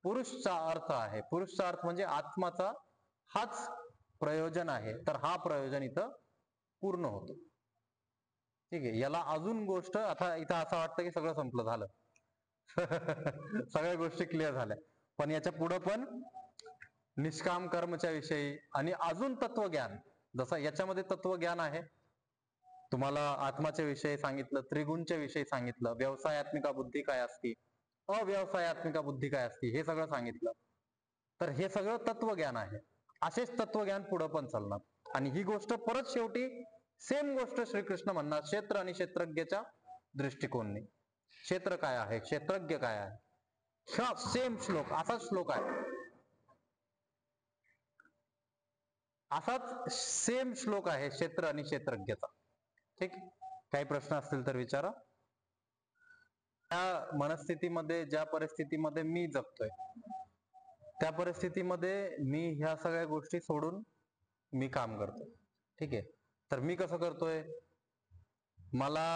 पुरुषचा अर्थ आहे. पुरुषचा अर्थ म्हणजे आत्माचा हाच प्रयोजन आहे. तर हा प्रयोजन इथं पूर्ण होतो. ठीक आहे. याला अजून गोष्ट, आता इथं असं वाटतं की सगळं संपलं, झालं. सगळ्या गोष्टी क्लिअर झाल्या. पण याच्या पुढं पण निष्काम कर्मच्या विषयी आणि अजून तत्वज्ञान, जसं याच्यामध्ये तत्वज्ञान आहे, तुम्हाला आत्माच्या विषयी सांगितलं, त्रिगुणच्या विषयी सांगितलं, व्यवसायात्मिका बुद्धी काय असती, अव्यवसायात्मिका बुद्धी काय असती, हे सगळं सांगितलं. तर हे सगळं तत्वज्ञान आहे. असेच तत्वज्ञान पुढं पण चालणार. आणि ही गोष्ट परत शेवटी सेम गोष्ट श्रीकृष्ण म्हणणार क्षेत्र आणि क्षेत्रज्ञाच्या दृष्टिकोनने. क्षेत्र काय आहे? क्षेत्रज्ञ काय आहे? सेम श्लोक, असाच श्लोक आहे, असाच सेम श्लोक आहे क्षेत्र आणि क्षेत्रज्ञचा. ठीक, काही प्रश्न असतील तर विचारा. त्या मनस्थितीमध्ये, ज्या परिस्थितीमध्ये मी जगतोय, त्या परिस्थितीमध्ये मी ह्या सगळ्या गोष्टी सोडून मी काम करतो. ठीक आहे, तर मी कसं करतोय, मला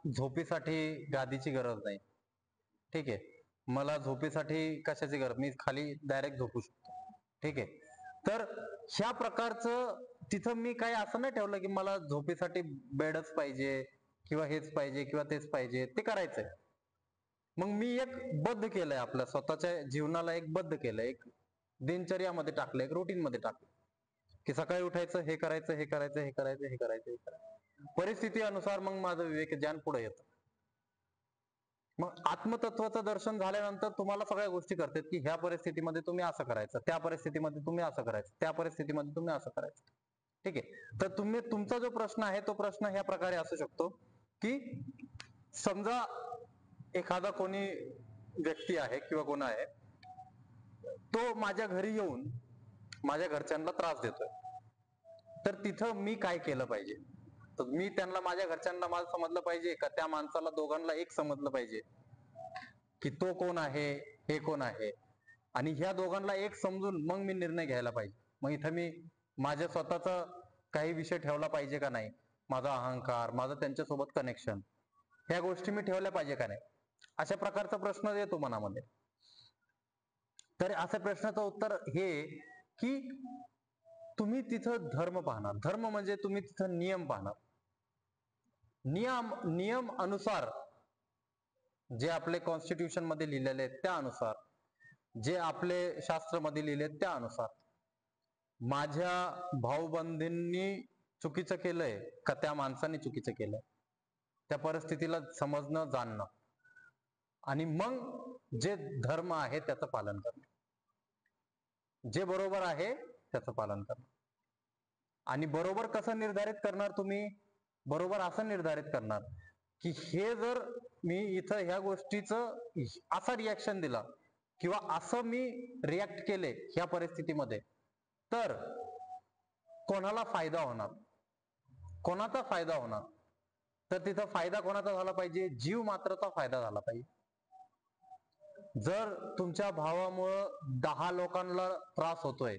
झोपीसाठी गादीची गरज नाही. ठीक आहे, मला झोपीसाठी कशाची गरज, मी खाली डायरेक्ट झोपू शकतो. ठीक आहे, तर ह्या प्रकारचं तिथं मी काही असं नाही ठेवलं की मला झोपीसाठी बेडच पाहिजे किंवा हेच पाहिजे किंवा तेच पाहिजे, ते करायचंय. मग मी एक बद्ध केलंय, आपल्या स्वतःच्या जीवनाला एक बद्ध केलंय, एक दिनचर्यामध्ये टाकलं, एक रुटीन मध्ये टाकलं की सकाळी उठायचं, हे करायचं, हे करायचं, हे करायचं, हे करायचं, हे करायचं. परिस्थिती अनुसार मग माझं विवेक ज्ञान पुढे येतं. मग आत्मतत्वाचं दर्शन झाल्यानंतर तुम्हाला सगळ्या गोष्टी करतात की ह्या परिस्थितीमध्ये तुम्ही असं करायचं, त्या परिस्थितीमध्ये तुम्ही असं करायचं, त्या परिस्थितीमध्ये तुम्ही असं करायचं. ठीक आहे, तर तुम्ही, तुमचा जो प्रश्न आहे तो प्रश्न ह्या प्रकारे असू शकतो की समजा एखादा कोणी व्यक्ती आहे किंवा कोण आहे, तो माझ्या घरी येऊन माझ्या घरच्यांना त्रास देतोय, तर तिथं मी काय केलं पाहिजे. तर मी त्यांना, माझ्या घरच्यांना मला समजलं पाहिजे का त्या माणसाला, दोघांना एक समजलं पाहिजे की तो कोण आहे, हे कोण आहे, आणि ह्या दोघांना एक समजून मग मी निर्णय घ्यायला पाहिजे. मग इथं मी माझ्या स्वतःचा काही विषय ठेवला पाहिजे का नाही, माझा अहंकार, माझं त्यांच्यासोबत कनेक्शन, ह्या गोष्टी मी ठेवल्या पाहिजे का नाही, अशा प्रकारचा प्रश्न येतो मनामध्ये. तर अशा प्रश्नाचं उत्तर हे की तुम्ही तिथं धर्म पाहणार. धर्म म्हणजे तुम्ही तिथं नियम पाहणार. नियम अनुसार, जे आपले कॉन्स्टिट्यूशन मध्ये लिहिलेले आहेत त्यानुसार, जे आपले शास्त्रामध्ये लिहिले त्या अनुसार, माझ्या भाऊबंधींनी चुकीचं केलंय का त्या माणसाने चुकीचं केलंय, त्या परिस्थितीला समजणं, जाणणं, आणि मग जे धर्म आहे त्याचं पालन करणं, जे बरोबर आहे त्याचं पालन करणं. आणि बरोबर कसं निर्धारित करणार तुम्ही, बरोबर असं निर्धारित करणार की हे जर मी इथं ह्या गोष्टीचं असा रिॲक्शन दिला किंवा असं मी रिॲक्ट केले ह्या परिस्थितीमध्ये, तर कोणाला फायदा होणार, कोणाचा फायदा होणार, तर तिथं फायदा कोणाचा झाला पाहिजे, जीव मात्रचा फायदा झाला पाहिजे. जर तुमच्या भावामुळं 10 लोकांना त्रास होतोय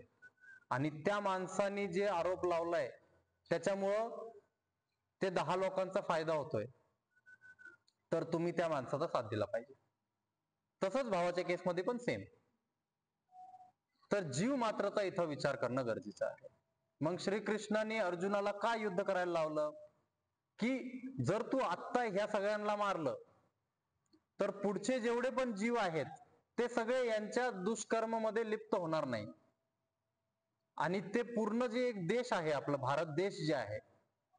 आणि त्या माणसाने जे आरोप लावलाय त्याच्यामुळं ते 10 लोकांचा फायदा होतोय, तर तुम्ही त्या माणसाचा साथ दिला पाहिजे. तसंच भावाच्या केसमध्ये पण सेम. तर जीव मात्रचा इथं विचार करणं गरजेचं आहे. मग श्रीकृष्णाने अर्जुनाला का युद्ध करायला लावलं, की जर तू आत्ता ह्या सगळ्यांना मारलं तर पुढचे जेवढे पण जीव आहेत ते सगळे यांच्या दुष्कर्म मध्ये लिप्त होणार नाही, आणि ते पूर्ण जे एक देश आहे, आपला भारत देश जे आहे,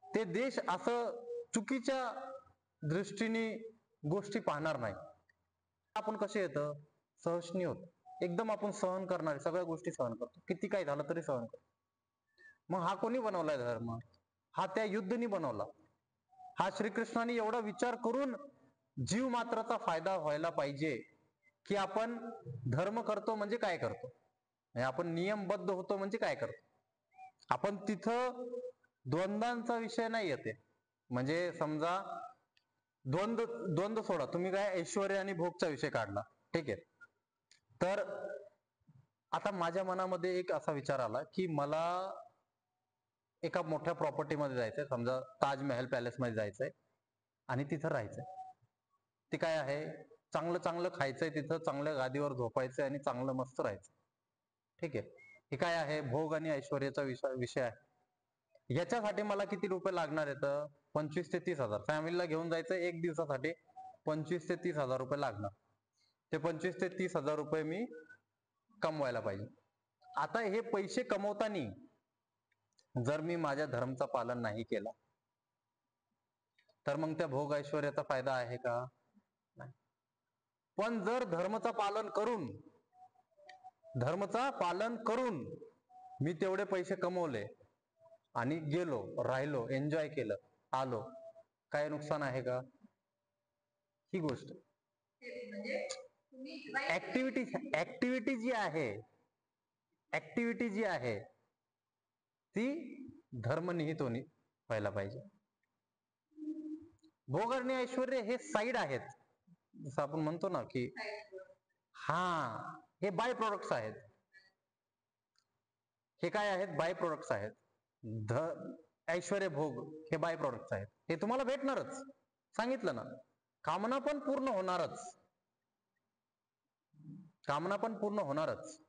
ते देश असं चुकीच्या दृष्टीने गोष्टी पाहणार नाही. आपण कसे येतं, सहर्षणी होत, एकदम आपण सहन करणारे, सगळ्या गोष्टी सहन करतो, किती काय झालं तरी सहन करतो. मग हा कोणी बनवलाय धर्म, हा त्या युद्धनी बनवला. हा श्रीकृष्णाने एवढा विचार करून जीव मात्राचा फायदा व्हायला पाहिजे की आपण धर्म करतो म्हणजे काय करतो, आपण नियमबद्ध होतो म्हणजे काय करतो. आपण तिथं द्वंद्वांचा विषय नाही येते. म्हणजे समजा द्वंद्व सोडा, तुम्ही काय ऐश्वर्य आणि भोगचा विषय काढला, ठीक आहे, तर आता माझ्या मनामध्ये एक असा विचार आला की मला एका मोठ्या प्रॉपर्टीमध्ये जायचंय, समजा ताजमहल पॅलेस मध्ये जायचंय आणि तिथं राहायचंय. ते काय आहे, चांगलं चांगलं खायचंय, तिथं चांगल्या गादीवर झोपायचंय आणि चांगलं मस्त राहायचं. ठीक आहे, हे काय आहे, भोग आणि ऐश्वर्याचा विषय आहे. याच्यासाठी मला किती रुपये लागणार आहेत, 25 ते 30 हजार. फॅमिलीला घेऊन जायचं एक दिवसासाठी 25 ते 30 हजार रुपये लागणार. ते 25 ते 30 हजार रुपये मी कमवायला पाहिजे. आता हे पैसे कमवताना जर मी माझ्या धर्मचं पालन नाही केलं तर मग त्या भोग ऐश्वर्याचा फायदा आहे का, नाही. पण जर धर्मचं पालन करून मी तेवढे पैसे कमवले आणि गेलो, राहिलो, एन्जॉय केलं, आलो, काय नुकसान आहे का, ही गोष्ट. ऍक्टिव्हिटी जी आहे ती धर्मनिहित व्हायला पाहिजे. भोग आणि ऐश्वर हे साईड आहेत, जसं आपण म्हणतो ना की हे बाय प्रोडक्ट्स आहेत. हे काय आहेत? बाय प्रोडक्ट्स आहेत. ऐश्वर्य भोग हे बाय प्रोडक्ट्स आहेत. हे तुम्हाला भेटणारच, सांगितलं ना. कामना पण पूर्ण होणारच,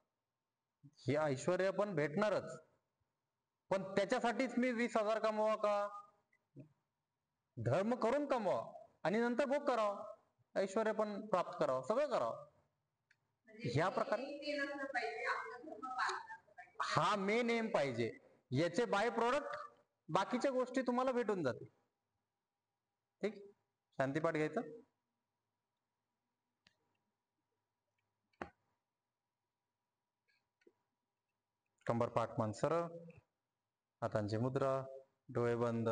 हे ऐश्वर्य पण भेटणारच. पण त्याच्यासाठीच मी 20,000 कमवा का? धर्म करून कमवा आणि नंतर भोग करावा, ऐश्वर्य पण प्राप्त करावं, सगळं करावं. ह्या प्रकारे हा मेन एम पाहिजे. याचे बाय प्रोडक्ट बाकीच्या गोष्टी तुम्हाला भेटून जातील. ठीक, शांतीपाठ घ्यायचं. कंबर पाठ मान सरळ, हातांची मुद्रा, डोळे बंद,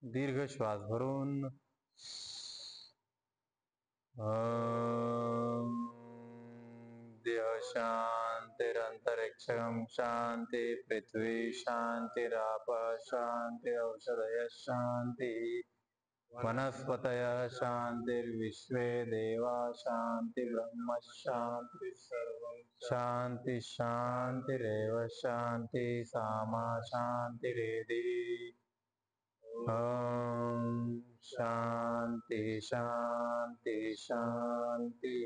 दीर्घ श्वास भरून देह शांतिरंतरिक्षं शांति, पृथ्वी शांतिराप शांति, औषधय शांति, वनस्पतयः शांतिर्विश्वे देवा शांति, ब्रह्म शांति, सर्वं शांति शांतिरेव शांति, सामा शांतिरेधि. ओम शांति शांति शांति.